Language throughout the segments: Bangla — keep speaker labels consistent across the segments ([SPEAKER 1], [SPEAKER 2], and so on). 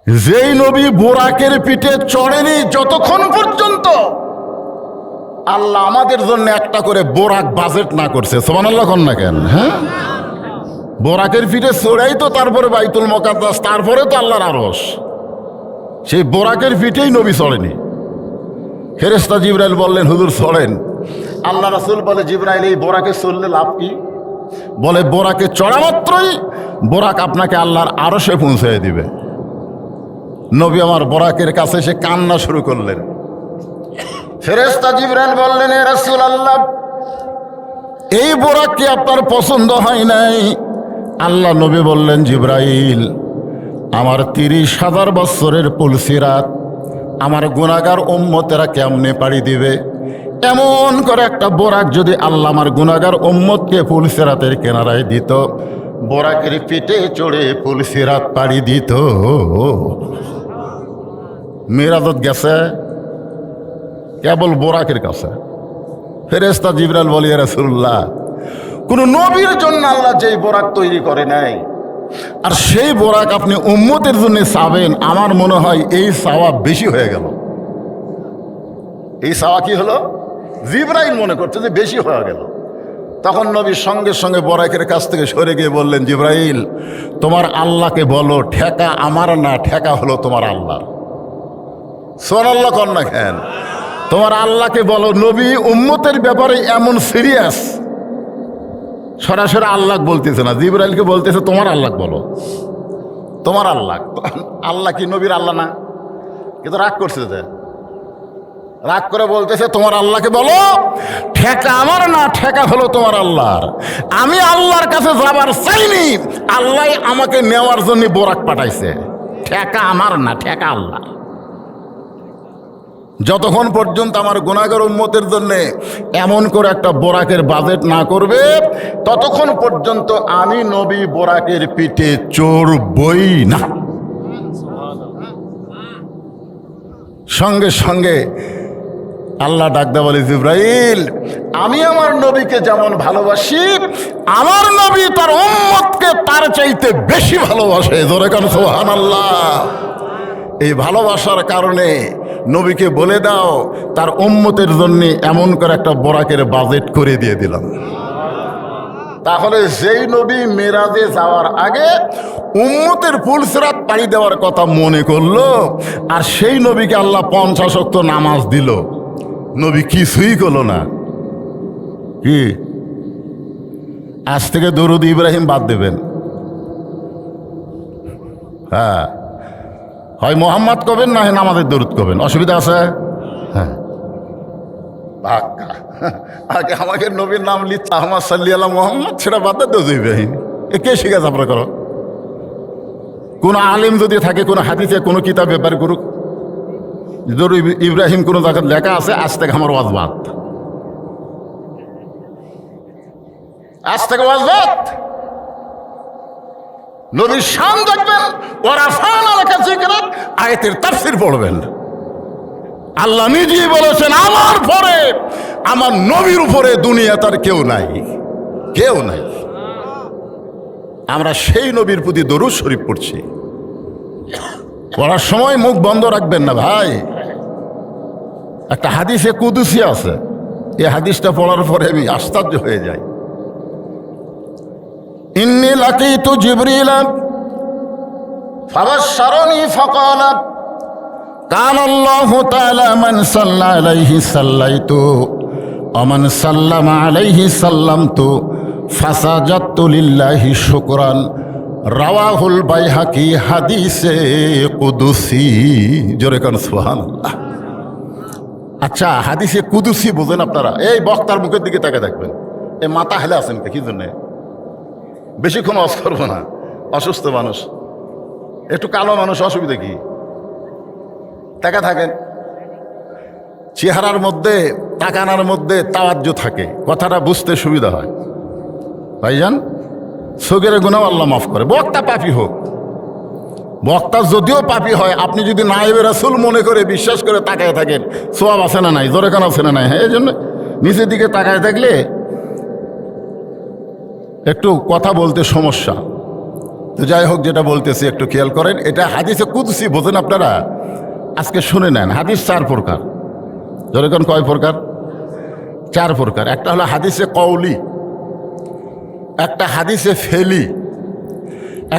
[SPEAKER 1] যেই নবী বোরাকের পিঠে চড়েনি যতক্ষণ পর্যন্ত আল্লাহ আমাদের জন্য একটা করে বোরাক বাজেট না করছে, সুবহানাল্লাহ কোন না কেন? হ্যাঁ, বোরাকের পিঠে চড়াই তো তারপরে বাইতুল মুকাদ্দাস, তারপরে তো আল্লাহর আরশ। সেই বোরাকের পিঠেই নবী চড়েনি। ফেরেশতা জিবরাইল বললেন, হুজুর চড়েন। আল্লাহ রাসূল বলে, জিবরাইল এই বোরাকে চললে লাভ কি? বলে, বোরাকে চড়া মাত্রই বোরাক আপনাকে আল্লাহর আরশে পৌঁছে দিবে। নবী আমার বোরাকের কাছে এসে কান্না শুরু করলেন। ফেরেশতা জিবরাইল বললেন, এ রাসূলুল্লাহ, এই বোরাক কি আপনার পছন্দ হয় নাই? আল্লাহ নবী বললেন, জিবরাইল, আমার 30,000 বছরের পুলসিরাত আমার গুনাহগার উম্মতেরা কেমনে পাড়ি দিবে? এমন করে একটা বোরাক যদি আল্লাহ আমার গুনাহগার উম্মতকে পুলসিরাতের কিনারায় দিত, বোরাকের পিঠে চড়ে পুলসিরাত পাড়ি দিত। মেরাজত গেছে কেবল বোরাকের কাছে। ফেরেশতা জিবরাইল বলে, ইয়া রাসূলুল্লাহ, কোন নবীর জন্য আল্লাহ যেই বোরাক তৈরি করে নাই, আর সেই বোরাক আপনি উম্মতের জন্য চাবেন, আমার মনে হয় এই চাওয়া বেশি হয়ে গেল। এই চাওয়া কি হলো? জিবরাইল মনে করছে যে বেশি হয়ে গেল। তখন নবী সঙ্গে সঙ্গে বোরাকের কাছ থেকে সরে গিয়ে বললেন, জিবরাইল, তোমার আল্লাহকে বলো ঠেকা আমার না, ঠেকা হলো তোমার আল্লাহ। সুবহানাল্লাহ কোন না কেন? তোমার আল্লাহকে বলো। নবী উম্মতের ব্যাপারে এমন সিরিয়াস, সরাসরি আল্লাহ বলতেছে না, জিবরাইলকে বলতেছে তোমার আল্লাহ বলো, তোমার আল্লাহ। আল্লাহ কি নবীর আল্লাহ না? কিন্তু রাগ করছে, যে রাগ করে বলতেছে তোমার আল্লাহকে বলো ঠেকা আমার না, ঠেকা হলো তোমার আল্লাহর। আমি আল্লাহর কাছে যাবার চাইনি, আল্লাহ আমাকে নেওয়ার জন্য বোরাক পাঠাইছে। ঠেকা আমার না, ঠেকা আল্লাহ। যতক্ষণ পর্যন্ত আমার গুনাহগার উম্মতের জন্য এমন করে একটা বোরাকের বাজেট না করবে, ততক্ষণ পর্যন্ত আমি নবী বোরাকের পিঠে চড়বই না। সঙ্গে সঙ্গে আল্লাহ ডাকদা বলে, জিবরাইল, আমি আমার নবীকে যেমন ভালোবাসি, আমার নবী তার উম্মতকে তার চাইতে বেশি ভালোবাসে। জোরে কান সুবহানাল্লাহ। এই ভালোবাসার কারণে নবীকে বলে দাও তার উম্মতের জন্য এমন করে একটা বোরাকের বাজেট করে দিয়ে দিলাম। তাহলে যেই নবী মেরাজে যাওয়ার আগে উম্মতের পুলসিরাত পাড়ি দেওয়ার কথা মনে করলো, আর সেই নবীকে আল্লাহ 50 ওয়াক্ত নামাজ দিল, নবী কিছুই করলো না। কি আজ থেকে দরুদ ইব্রাহিম বাদ দেবেন? হ্যাঁ, হয় মোহাম্মদ কবেন, না হয় নামাজের দরুদ কবেন, অসুবিধা আছে? হ্যাঁ, আগে আমাকে নবীর নাম লিখতে আহমদ সাল্লি আলা মোহাম্মদ, সেটা বাদ দেয় দরুদ ইব্রাহিম। এ কে শিখেছে আপনারা? করো। কোনো আলেম যদি থাকে, কোনো হাদিসে কোনো কিতাব ব্যাপার করুক, দরুদ ইব্রাহিম কোনো জায়গায় লেখা আছে, আজ থেকে আমার ওয়াজ বাদ, আজ থেকে ওয়াজ বাদ। নবীর শান দেখবেন, ওরা ফান আলাকা যিকরাত, আয়াতের তাফসীর পড়বেন। আল্লাহ নিজেই বলেছেন, আমার পরে আমার নবীর উপরে দুনিয়া তার কেউ নাই, কেউ নাই। আমরা সেই নবীর প্রতি দরুদ শরীফ পড়ছি। পড়ার সময় মুখ বন্ধ রাখবেন না ভাই। একটা হাদিসে কুদুসি আছে, এই হাদিসটা পড়ার পরে আমি আশ্চর্য হয়ে যাই। ইন্নী লাকীতু জিবরিল ফাবাশশারানী ফাকালা কানা আল্লাহু তাআলা মান সাল্লা আলাইহি সাল্লাইতু ওয়া মান সাল্লামা আলাইহি সাল্লামতু ফাসাজাদতু লিল্লাহি শুকরান। রাওয়াহুল বাইহাকি, হাদিসে কুদুসি। জোরে কান সুবহানাল্লাহ। আচ্ছা, হাদিসে কুদুসি বোঝেন আপনারা? এই বক্তার মুখের দিকে তাকে দেখবেন। এই মাথা হেলে আছেন কি জন্যে? বেশিক্ষণ ওয়াজ করবো না, অসুস্থ মানুষ, একটু কালো মানুষ, অসুবিধা কি? তাকা থাকেন। চেহারার মধ্যে, তাকানোর মধ্যে তাওয়াজ্জু থাকে, কথাটা বুঝতে সুবিধা হয়। ভাইজান, সগীরা গুনাহ আল্লাহ মাফ করে। বক্তা পাপী হোক, বক্তা যদিও পাপী হয়, আপনি যদি নায়েবে রাসূল মনে করে বিশ্বাস করে তাকায় থাকেন, সওয়াব আছে না নাই? জোরে কান আছে না নাই? হ্যাঁ, এই জন্য নিচের দিকে তাকায় থাকলে একটু কথা বলতে সমস্যা। তো যাই হোক, যেটা বলতেছি একটু খেয়াল করেন, এটা হাদিসে কুদসি, বোঝেন আপনারা? আজকে শুনে নেন, হাদিস 4 প্রকার। যেরকম কয় প্রকার? 4 প্রকার। একটা হলো হাদিসে কওলি, একটা হাদিসে ফেলি,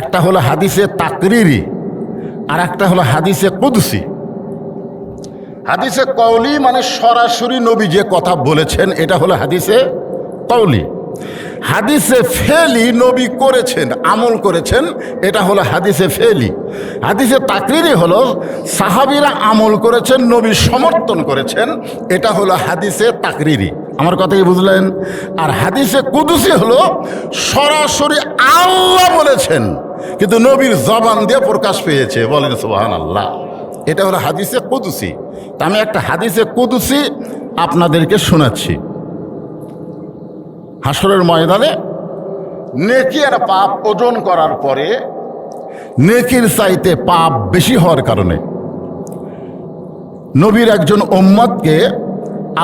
[SPEAKER 1] একটা হলো হাদিসে তাকরিরি, আর একটা হলো হাদিসে কুদসি। হাদিসে কওলি মানে সরাসরি নবী যে কথা বলেছেন, এটা হলো হাদিসে কওলি। হাদিসে ফেলি, নবী করেছেন, আমল করেছেন, এটা হলো হাদিসে ফেলি। হাদিসে তাকরিরি হলো সাহাবীরা আমল করেছেন, নবী সমর্থন করেছেন, এটা হলো হাদিসে তাকরিরি। আমার কথা কি বুঝলেন? আর হাদিসে কুদসি হলো সরাসরি আল্লাহ বলেছেন, কিন্তু নবীর জবান দিয়ে প্রকাশ পেয়েছে, বলেন সুবহানাল্লাহ। এটা হলো হাদিসে কুদসি। তা আমি একটা হাদিসে কুদসি আপনাদেরকে শোনাচ্ছি। হাসরের ময়দানে নেকি আর পাপ ওজন করার পরে নেকির চাইতে পাপ বেশি হওয়ার কারণে নবীর একজন উম্মতকে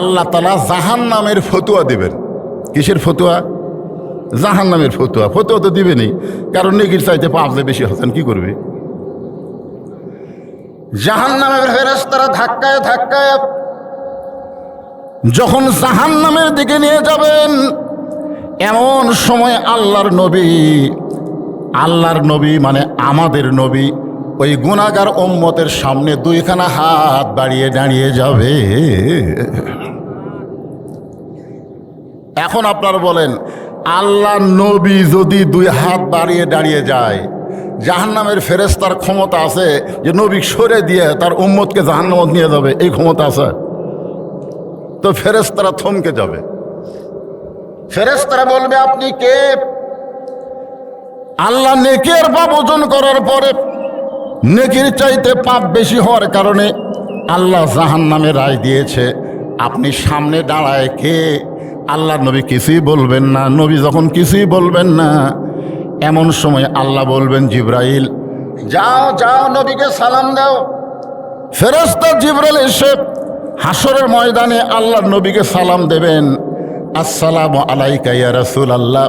[SPEAKER 1] আল্লাহ তাআলা জাহান্নামের ফতোয়া দিবেন। কিসের ফতোয়া? জাহান্নামের ফতোয়া। ফতোয়া তো দিবেনই, কারণ নেকির চাইতে পাপ যে বেশি হচ্ছেন, কি করবে? জাহান্নামের ফেরেশতারা ধাক্কায় ধাক্কায় যখন জাহান্নামের দিকে নিয়ে যাবেন, এমন সময় আল্লাহর নবী মানে আমাদের নবী ওই গুনাহগার উম্মতের সামনে 2খানা হাত বাড়িয়ে দাঁড়িয়ে যাবে। এখন আপনারা বলেন, আল্লাহ নবী যদি 2 হাত বাড়িয়ে দাঁড়িয়ে যায়, জাহান্নামের ফেরেশতার ক্ষমতা আছে যে নবী সরে দিয়ে তার উম্মতকে জাহান্নামে নিয়ে যাবে? এই ক্ষমতা আছে? তো ফেরেশতারা থমকে যাবে। ফেরেশতারা বলবে, আপনি কে? আল্লাহ নেকির পাপ ওজন করার পরে নেকির চাইতে পাপ বেশি হওয়ার কারণে আল্লাহ জাহান্নামে রায় দিয়েছে, আপনি সামনে দাঁড়ায় কে? আল্লাহ নবী কিছুই বলবেন না। নবী যখন কিছুই বলবেন না, এমন সময় আল্লাহ বলবেন, জিবরাইল যাও যাও, নবীকে সালাম দাও। ফেরেশতা জিবরাইল এসে হাসরের ময়দানে আল্লাহর নবীকে সালাম দেবেন, আসসালামু আলাইকা ইয়া রাসূলুল্লাহ।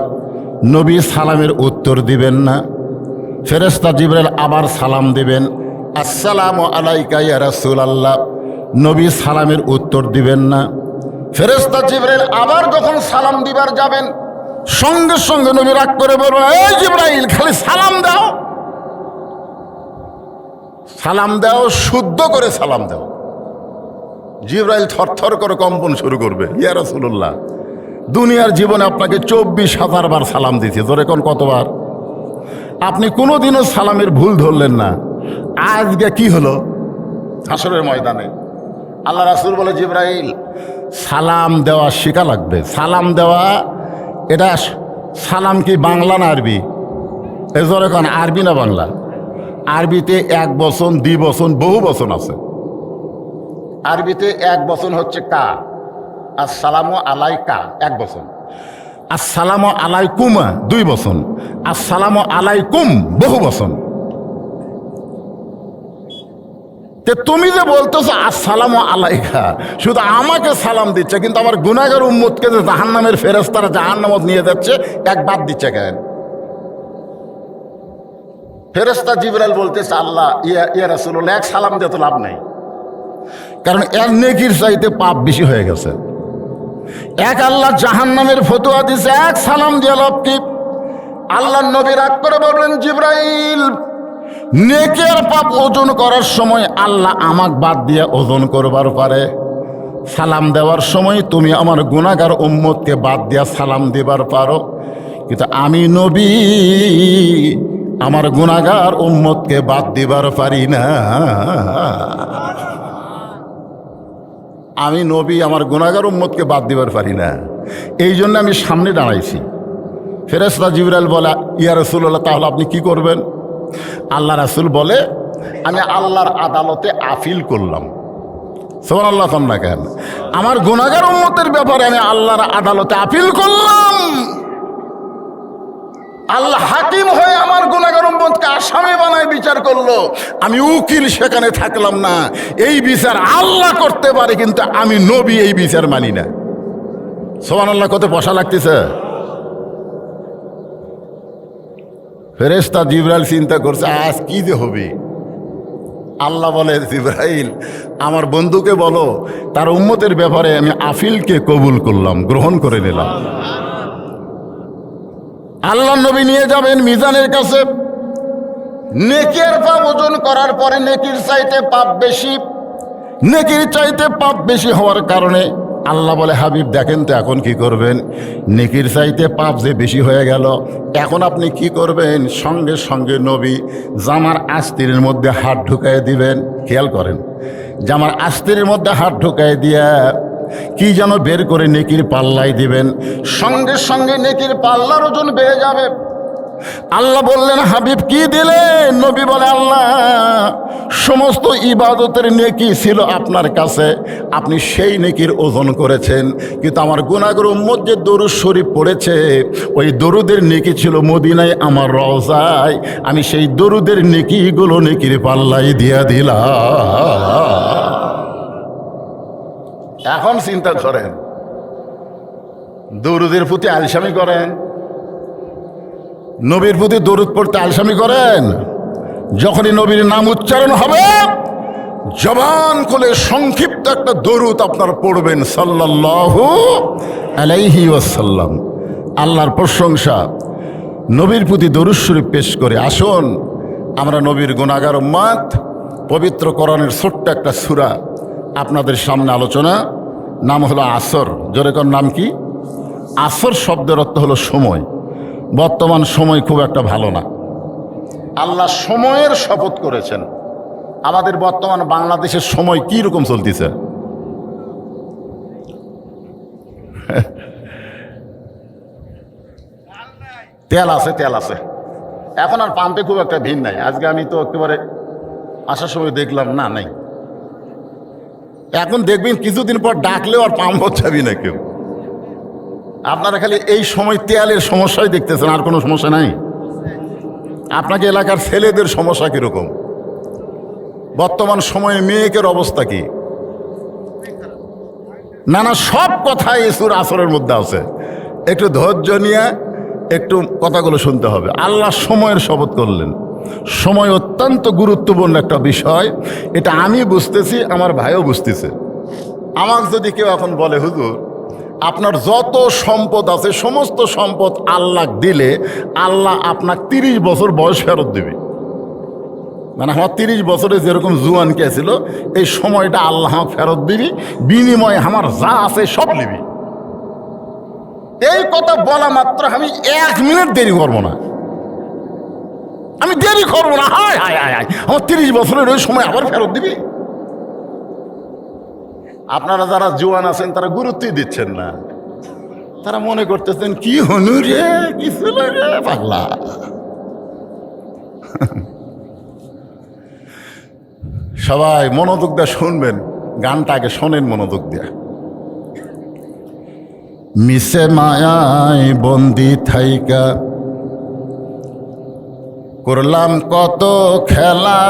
[SPEAKER 1] নবী সালামের উত্তর দিবেন না। ফেরেশতা জিবরাইল আবার সালাম দিবেন, আসসালামু আলাইকা ইয়া রাসূলুল্লাহ। নবী সালামের উত্তর দিবেন না। ফেরেশতা জিবরাইল আবার যখন সালাম দিবার যাবেন, সঙ্গে সঙ্গে নবী রাগ করে বলবেন, এই জিবরাইল, খালি সালাম দাও, সালাম দাও, শুদ্ধ করে সালাম দাও। জিবরাইল থরথর করে কম্পন শুরু করবে, ইয়া রাসূলুল্লাহ, দুনিয়ার জীবনে আপনাকে 24,000 বার সালাম দিয়েছি, ধরে কোন কতবার? আপনি কোনোদিনও সালামের ভুল ধরলেন না। আজকে কি হলো? হাসরের ময়দানে আল্লাহ রাসূল বলে, জিবরাইল, সালাম দেওয়া শেখা লাগবে। সালাম দেওয়া, এটা সালাম কি বাংলা না আরবি? এই ধরে কোন আরবি না বাংলা? আরবিতে 1 বচন, 2 বচন, বহু বচন আছে। আরবিতে 1 বচন হচ্ছে কা, আসসালামু আলাইকা 1 বচন, আসসালামু আলাইকুমা 2 বচন, আসসালামু আলাইকুম বহু বচন। তুমি যে বলতেছো আসসালামু আলাইকা, শুধু আমাকে সালাম দিচ্ছে, কিন্তু আমার গুনাহগার উম্মতকে যে জাহান্নামের ফেরেশতারা জাহান্নামে নিয়ে যাচ্ছে, এক বাদ দিচ্ছে কেন? ফেরেশতা জিবরাইল বলতেছে, আল্লাহ ইয়া রাসূলুল্লাহ, 1 সালাম দিয়ে তো লাভ নাই, কারণ এর নেকির চাইতে পাপ বেশি হয়ে গেছে। আল্লাহ জাহান্নামের ফতোয়া দিছে, 1 সালাম দিয়ে লাভ কি? আল্লাহ নবী রাগ করে বললেন, জিবরাইল, নেকের পাপ ওজন করার সময় আল্লাহ আমাক বাদ দিয়ে ওজন করবার পারে। সালাম দেওয়ার সময় তুমি আমার গুনাহগার উম্মতকে বাদ দিয়া সালাম দিবার পারো, কিন্তু আমি নবী আমার গুনাহগার উম্মতকে বাদ দিবার পারি না। আমি নবী আমার গুনাহগার উম্মতকে বাদ দিবার পারি না, এই জন্য আমি সামনে দাঁড়াইছি। ফেরেশতা জিবরাইল বলে, ইয়া রাসূলুল্লাহ, তাহলে আপনি কি করবেন? আল্লাহ রাসূল বলে, আমি আল্লাহর আদালতে আপিল করলাম। সুবহানাল্লাহ, কোন না কেন? আমার গুনাহগার উম্মতের ব্যাপারে আমি আল্লাহর আদালতে আপিল করলাম। আল্লাহ হাকিম হয়ে আমার গুনাহগার উম্মতকে আসামি বানায় বিচার করলো, আমি উকিল সেখানে থাকলাম না। এই বিচার আল্লাহ করতে পারে, কিন্তু আমি নবী এই বিচার মানি না। সুবহানাল্লাহ, কত বসা লাগতেছে। ফেরেশতা জিবরাইল চিন্তা করছে আজ কি যে হবে। আল্লাহ বলে, জিবরাইল আমার বন্ধুকে বলো তার উম্মতের ব্যাপারে আমি আফিলকে কবুল করলাম, গ্রহণ করে নিলাম। আল্লাহ নবী নিয়ে যাবেন মিজানের কাছে। নেকির পাপ ওজন করার পরে নেকির চাইতে পাপ বেশি, নেকির চাইতে পাপ বেশি হওয়ার কারণে আল্লাহ বলে, হাবিব দেখেন তো এখন কি করবেন। নেকির চাইতে পাপ যে বেশি হয়ে গেল, এখন আপনি কি করবেন। সঙ্গে সঙ্গে নবী জামার আস্তিরের মধ্যে হাত ঢুকাই দিবেন। খেয়াল করেন, জামার আস্তিরের মধ্যে হাত ঢুকাই দিয়া কি যেন বের করে নেকির পাল্লাই দিবেন। সঙ্গে সঙ্গে নেকির পাল্লার ওজন বেড়ে যাবে। আল্লাহ বললেন, হাবিব কি দিলেন? নবী বলে, আল্লাহ সমস্ত ইবাদতের নেকি ছিল আপনার কাছে, আপনি সেই নেকির ওজন করেছেন, কিন্তু আমার গুনাহগার উম্মত যে দরুদ শরীফ পড়েছে, ওই দরুদের নেকি ছিল মদিনায় আমার রওজায়, আমি সেই দরুদের নেকিগুলো নেকির পাল্লাই দিয়া দিলাম। এখন চিন্তা করেন, দরুদের প্রতি আলসামি করেন, নবীর প্রতি দরুদ পড়তে আলসামি করেন। যখনই নবীর নাম উচ্চারণ হবে, জবান খুলে সংক্ষিপ্ত একটা দরুদ আপনার পড়বেন, সাল্লাল্লাহু আলাইহি ওয়াসাল্লাম। আল্লাহর প্রশংসা, নবীর প্রতি দরুদ শরীফ পেশ করে আসুন আমরা নবীর গুনাহগার উম্মত পবিত্র কোরআনের ছোট্ট একটা সূরা আপনাদের সামনে আলোচনা। নাম হলো আসর। জোরে কোন নাম কি? আসর শব্দের অর্থ হলো সময়। বর্তমান সময় খুব একটা ভালো না। আল্লাহ সময়ের শপথ করেছেন। আমাদের বর্তমান বাংলাদেশের সময় কি রকম চলতেছে? তেল আছে, তেল আছে, এখন আর পাম্পে খুব একটা ভিড় নাই। আজকে আমি তো একেবারে আসার সময় দেখলাম না, নাই। এখন দেখবেন কিছুদিন পর ডাকলেও আর পাম্প যাবি না কেউ। আপনারা খালি এই সময় তেলের সমস্যাই দেখতেছেন, আর কোনো সমস্যা নাই। আপনাকে এলাকার ছেলেদের সমস্যা কীরকম? বর্তমান সময়ে মেয়েকের অবস্থা কি? না না, সব কথাই ইসুর আসরের মধ্যে আছে। একটু ধৈর্য নিয়ে একটু কথাগুলো শুনতে হবে। আল্লাহ সময়ের শপথ করলেন। সময় অত্যন্ত গুরুত্বপূর্ণ একটা বিষয়, এটা আমি বুঝতেছি, আমার ভাইও বুঝতেছে। আমাকে যদি কেউ এখন বলে, হুজুর আপনার যত সম্পদ আছে সমস্ত সম্পদ আল্লাহ দিলে আল্লাহ আপনার 30 বছর বয়স ফেরত দেবে, মানে আমার 30 বছরে যেরকম জুয়ান কে ছিল এই সময়টা আল্লাহ ফেরত দিবি, বিনিময়ে আমার যা আছে সব নিবি। এই কথা বলা মাত্র আমি 1 মিনিট দেরি করবো না, আমি দেরি করবো না। হায় হায় হায় হায়, আমার 30 বছরের ওই সময় আবার ফেরত দিবি। আপনারা যারা জোয়ান আছেন তারা গুরুত্বই দিচ্ছেন না। তারা মনে করতেছেন কি হনু রে, কি ছিল রে পাগলা। সবাই মনোযোগ দিয়ে শুনবেন, গানটা আগে শোনেন মনোযোগ দিয়ে। মিশে মায়ায় বন্দি থাইকা করলাম কত খেলা,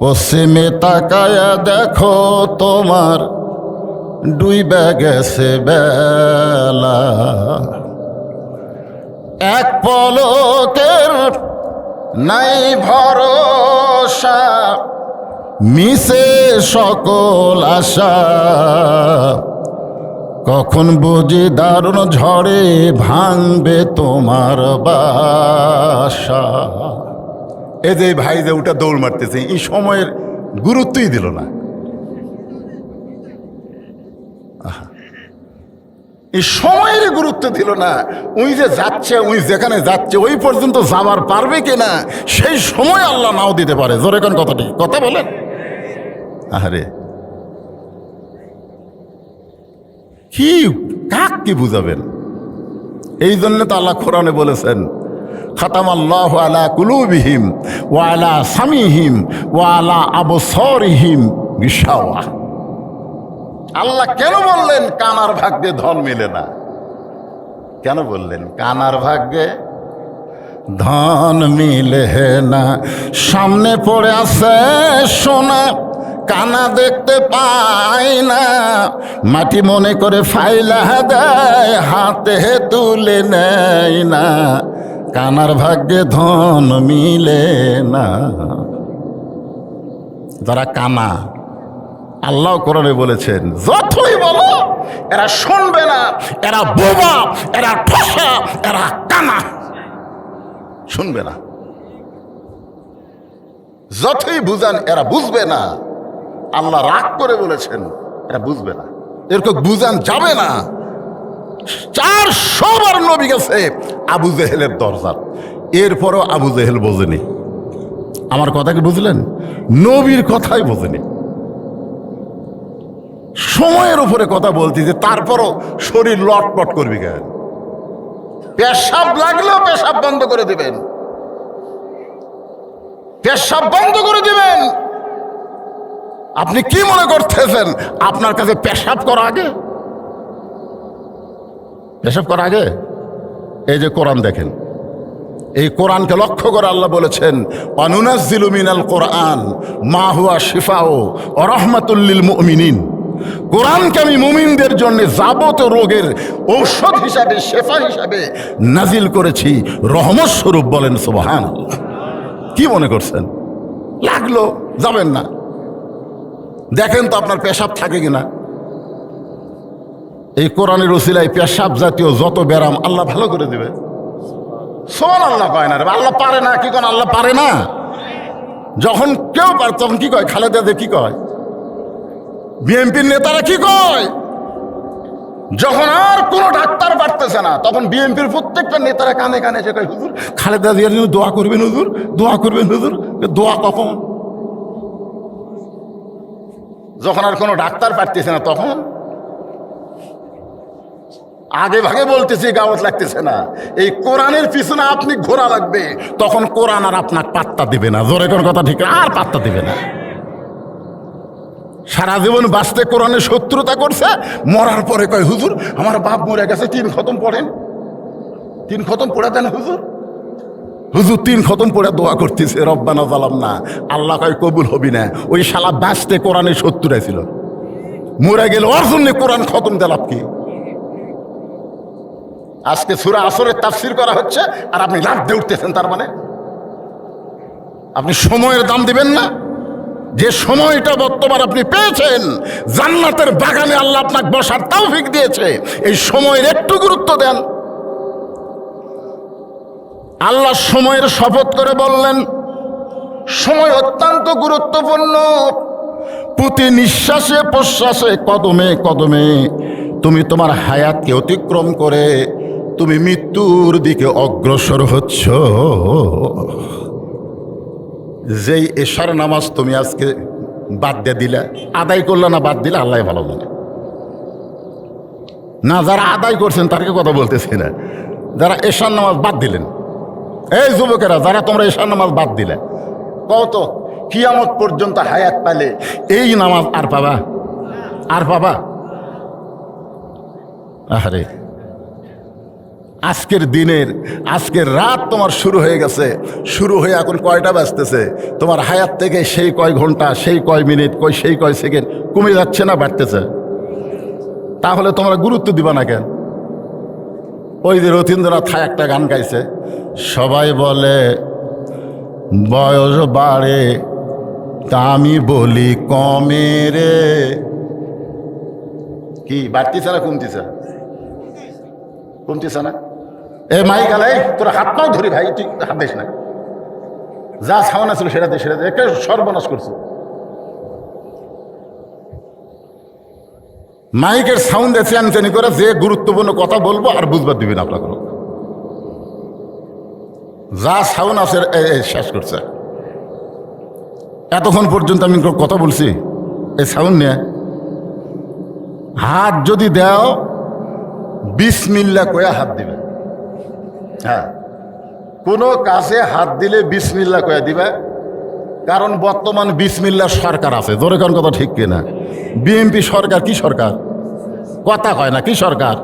[SPEAKER 1] পশ্চিমে তাকায়া দেখো তোমার ডুইবা গেছে বেলা, এক পলকের নাই ভরসা, মিশে সকল আশা, কখন বুঝি দারুণ ঝড়ে ভাঙবে তোমার বাসা। এই যে ভাই যে ওটা দৌড় মারতেছে, এই সময়ের গুরুত্বই দিল না। এই সময়ের গুরুত্ব দিল না। ওই যে যাচ্ছে, ওই যেখানে যাচ্ছে ওই পর্যন্ত যাবার পারবে কিনা সেই সময় আল্লাহ নাও দিতে পারে। জোরে কোন কথাটি কথা বলেন। আরে কি কাক কি বুঝাবেন? এই জন্য তো আল্লাহ কোরআনে বলেছেন, খাতামাল্লাহু আলা কুলুবিহিম ওয়া আলা সামিহিম ওয়া আলা আবসারিহিম গিশাওয়া। আল্লাহ কেন বললেন কানার ভাগ্যে ধন মিলে না? কেন বললেন কানার ভাগ্যে ধন মিলে না? সামনে পড়ে আছে সোনা, কানা দেখতে পায় না, মাটি মনে করে ফাইলা দেয়, হাতে তুলে নেয় না, কানার ভাগ্যে ধন মিলে না। যারা কানা, আল্লাহ কোরআনে বলেছেন যতই বলো এরা শুনবে না, এরা বোবা, এরা ঠসা, এরা কানা, শুনবে না। যতই বুঝান এরা বুঝবে না। আল্লাহ রাগ করে বলেছেন এরা বুঝবে না, এরকম বুঝান যাবে না। 400 বার নবী গেছে আবু জেহেলের দরজা, এরপরও আবু জেহেল বোঝেনি। আমার কথা কি বুঝলেন? নবীর কথাই বোঝেনি। সময়ের উপরে কথা বলছি যে তারপরও শরীর লটপট করবি কেন? পেশাব লাগলেও পেশাব বন্ধ করে দিবেন, পেশাব বন্ধ করে দিবেন। আপনি কি মনে করতেছেন আপনার কাছে পেশাব করা আগে? পেশাব করা আগে? এই যে কোরআন দেখেন, এই কোরআনকে লক্ষ্য করে আল্লাহ বলেছেন অনুনাজ্জিলু মিনাল কোরআন মা হুয়া শিফাউ ওয়া রাহমাতুল লিল মুমিনিন। কোরআনকে আমি মুমিনদের জন্য যাবতীয় রোগের ঔষধ হিসাবে, শেফা হিসাবে নাজিল করেছি, রহমত স্বরূপ। বলেন সুবহানাল্লাহ। কি মনে করছেন লাগলো যাবেন না? দেখেন তো আপনার পেশাব থাকে কিনা। এই কোরআনের ওসিলায় পেশাব জাতীয় যত ব্যারাম আল্লাহ ভালো করে দিবে। সুবহানাল্লাহ কয় না রে, আল্লাহ পারে না। কি কন আল্লাহ পারে না? যখন কেউ পারে তখন কি কয়? খালেদা জিয়া কি কয়? বিএনপির নেতারা কি কয়? যখন আর কোনো ডাক্তার পারতেছে না তখন বিএনপির প্রত্যেকটা নেতারা কানে কানে এসে কয় হুজুর খালেদা জিয়ার জন্য দোয়া করবেন হুজুর, দোয়া করবেন হুজুর। দোয়া কখন? যখন আর কোনো ডাক্তার পারতেছে না তখন। আগে ভাগে বলতেছি গাওয়াত লাগতেছে না। এই কোরআনের পিছনে আপনি ঘোরা লাগবে, তখন কোরআন আর আপনার পাত্তা দিবে না। জোরে কোন কথা ঠিক, আর পাত্তা দিবে না। সারা জীবন বাঁচতে কোরআনের শত্রুতা করছে, মরার পরে কয় হুজুর আমার বাপ মরে গেছে, 3 খতম পড়েন, 3 খতম পড়ে দেন হুজুর। হুজুর 3 খতম পড়ে দোয়া করতেছে রব্বানা যালামনা, আল্লাহ কয় কবুল হবি না। ওই শালা বাঁচতে কোরআনের শত্রুরা ছিল, মরে গেল ওর জন্য কোরআন খতম দিলাম কি? আজকে সূরা আসরের তাফসীর করা হচ্ছে আর আপনি লাফ দিয়ে উঠতেছেন। তার মানে আপনি সময়ের দাম দিবেন না। যে সময়টা বর্তমান আপনি পেয়েছেন, জান্নাতের বাগানে আল্লাহ আপনাকে বসার তৌফিক দিয়েছে, এই সময়ের একটু গুরুত্ব দেন। আল্লাহ সময়ের শপথ করে বললেন সময় অত্যন্ত গুরুত্বপূর্ণ। প্রতি নিঃশ্বাসে প্রশ্বাসে, কদমে কদমে তুমি তোমার হায়াতকে অতিক্রম করে তুমি মৃত্যুর দিকে অগ্রসর হচ্ছ। যেই এশার নামাজ তুমি আজকে বাদ দিয়ে দিলে, আদায় করলে না বাদ দিলে, আল্লাহ ভালো জানে না। যারা আদায় করছেন তারকে কথা বলতেছি না, যারা এশার নামাজ বাদ দিলেন, এই যুবকেরা যারা তোমরা এশার নামাজ বাদ দিলে, কত কিয়ামত পর্যন্ত হায়াত পালে এই নামাজ আর পাবা? আর পাবা? আরে আজকের দিনের, আজকের রাত তোমার শুরু হয়ে গেছে, শুরু হয়ে এখন কয়টা বাজতেছে? তোমার হায়াত থেকে সেই কয় ঘন্টা, সেই কয় মিনিট, সেই কয় সেকেন্ড কমে যাচ্ছে না বাড়তেছে? তাহলে তোমরা গুরুত্ব দিবা না কেন? ওই যে রথীন্দ্রনাথ একটা গান গাইছে, সবাই বলে বয়স বাড়ে তা আমি বলি কমে রে। কি বাড়তিছে না কমতিছে? কমতিছে না? এ মাই গালাই তোরা হাত পাও ধরি ভাই, তুই হাত দিস না। যা ছাওয়ান ছিল সেটা দিয়ে, সেটা দিয়ে একটা সর্বনাশ করছে। মাইকের সাউন্ডে চ্যানচানি করে যে গুরুত্বপূর্ণ কথা বলবো আর বুঝবার দিবেন আপনাকে, যা সাউন্ড আছে শেষ করছে। এতক্ষণ পর্যন্ত আমি কথা বলছি এই সাউন্ড নিয়ে। হাত যদি দাও বিসমিল্লাহ কয়ে হাত দিবে। হ্যাঁ, কোনো কাজে হাত দিলে বিসমিল্লাহ কয়ে দিবে, কারণ বর্তমান বিসমিল্লাহ সরকার আছে। জোরে কোন কথা ঠিক কিনা? বিএনপি সরকার কি সরকার? কথা কয় না, কি সরকার?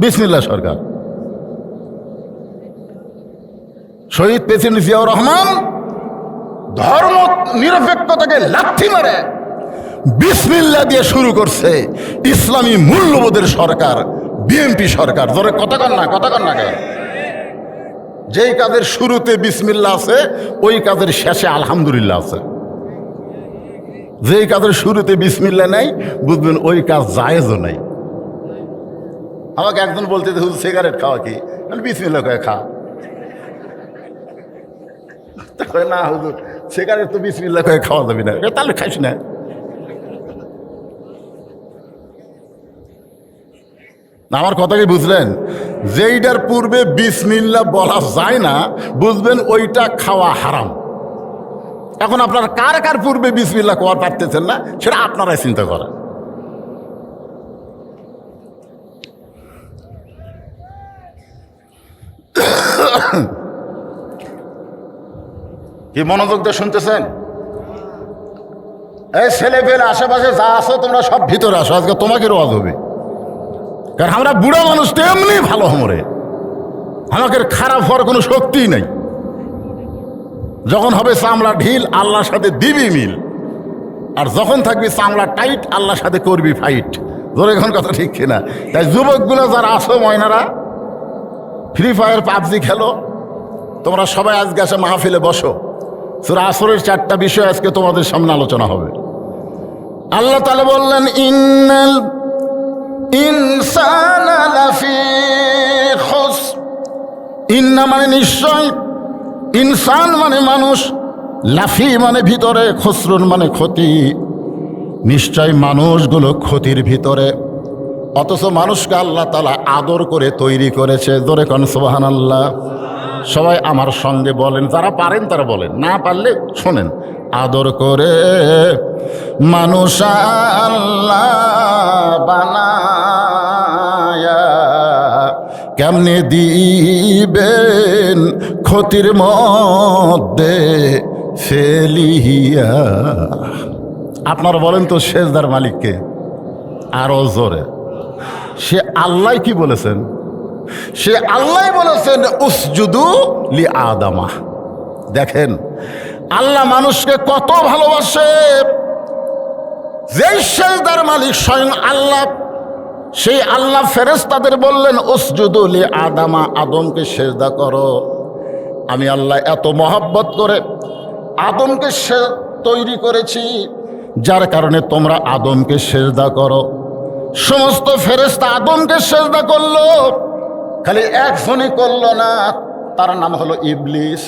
[SPEAKER 1] বিসমিল্লাহ সরকার। শহীদ প্রেসিডেন্ট জিয়াউর রহমান ধর্ম নিরপেক্ষতাকে লাথি মারে বিসমিল্লাহ দিয়ে শুরু করছে ইসলামী মূল্যবোধের সরকার, বিএনপি সরকার। ধরে কথা কন না কেন? যেই কাজের শুরুতে বিসমিল্লাহ আছে ওই কাজের শেষে আলহামদুলিল্লাহ আছে। যেই কাজের শুরুতে বিসমিল্লাহ নাই বুঝবেন ওই কাজ জায়েজও নাই। আমাকে একজন বলতে হুজুর সিগারেট খাওয়া কি? বিসমিল্লাহ কয়ে খা। না হুজুর সিগারেট তো বিসমিল্লাহ কয়ে খাওয়া যাবে না। তাহলে খাইস না। আমার কথা কি বুঝলেন? যেইটার পূর্বে বিসমিল্লাহ বলা যায় না বুঝবেন ওইটা খাওয়া হারাম। এখন আপনারা কার কার পূর্বে বিসমিল্লাহ কোয়া পারতেছেন না সেটা আপনারাই চিন্তা করেন। কি মনোযোগ দিয়ে শুনতেছেন? এই ছেলে পেলে আশেপাশে যা আছো তোমরা সব ভিতরে আসো, আজকে তোমাকে রোয়াজ হবে। কারণ আমরা বুড়া মানুষ তেমনি ভালো হমরে, আমাকে খারাপ হওয়ার কোনো শক্তিই নাই। যখন হবে চামড়া ঢিল আল্লাহর সাথে দিবি মিল, আর যখন থাকবি চামড়া টাইট আল্লাহর সাথে করবি ফাইট। ধরে এখন কথা ঠিক কিনা? তাই যুবকগুলো যারা আসো ময়নারা, ফ্রি ফায়ার পাবজি খেলো, তোমরা সবাই আজকে আসে মাহফিলে বসো। সূরা আসরের 4টা বিষয় আজকে তোমাদের সামনে আলোচনা হবে। আল্লাহ তাআলা বললেন ইন্নাল ইনসানা লাফি খুসর। ইন্না মানে নিশ্চয়, ইনসান মানে মানুষ, লাফি মানে ভিতরে, খুসরুন মানে ক্ষতি। নিশ্চয় মানুষগুলো ক্ষতির ভিতরে। অথচ মানুষকে আল্লাহ তাআলা আদর করে তৈরি করেছে। জোরে কোন সুবহানাল্লাহ। সবাই আমার সঙ্গে বলেন, যারা পারেন তারা বলেন, না পারলে শোনেন। আদর করে মানুষ আল্লাহ বানায়া কেমনে দিবেন ক্ষতির মধ্যে ফেলিয়া। আপনারা বলেন তো সেজদার মালিককে আরো জোরে। সে আল্লাহ কি বলেছেন? সে আল্লাহ বলেছেন উসজুদু লি আদামা। দেখেন আল্লাহ মানুষকে কত ভালোবাসে। যেই সেজদার মালিক স্বয়ং আল্লাহ, সেই আল্লাহ ফেরেশতাদের বললেন উসজুদু লি আদামা, আদমকে সেজদা করো। আমি আল্লাহ এত মহব্বত করে আদমকে তৈরি করেছি, যার কারণে তোমরা আদমকে সেজদা করো। সমস্ত ফেরেশতা আদমকে সেজদা করলো, খালি একজনই করলো না, তার নাম হলো ইবলিস।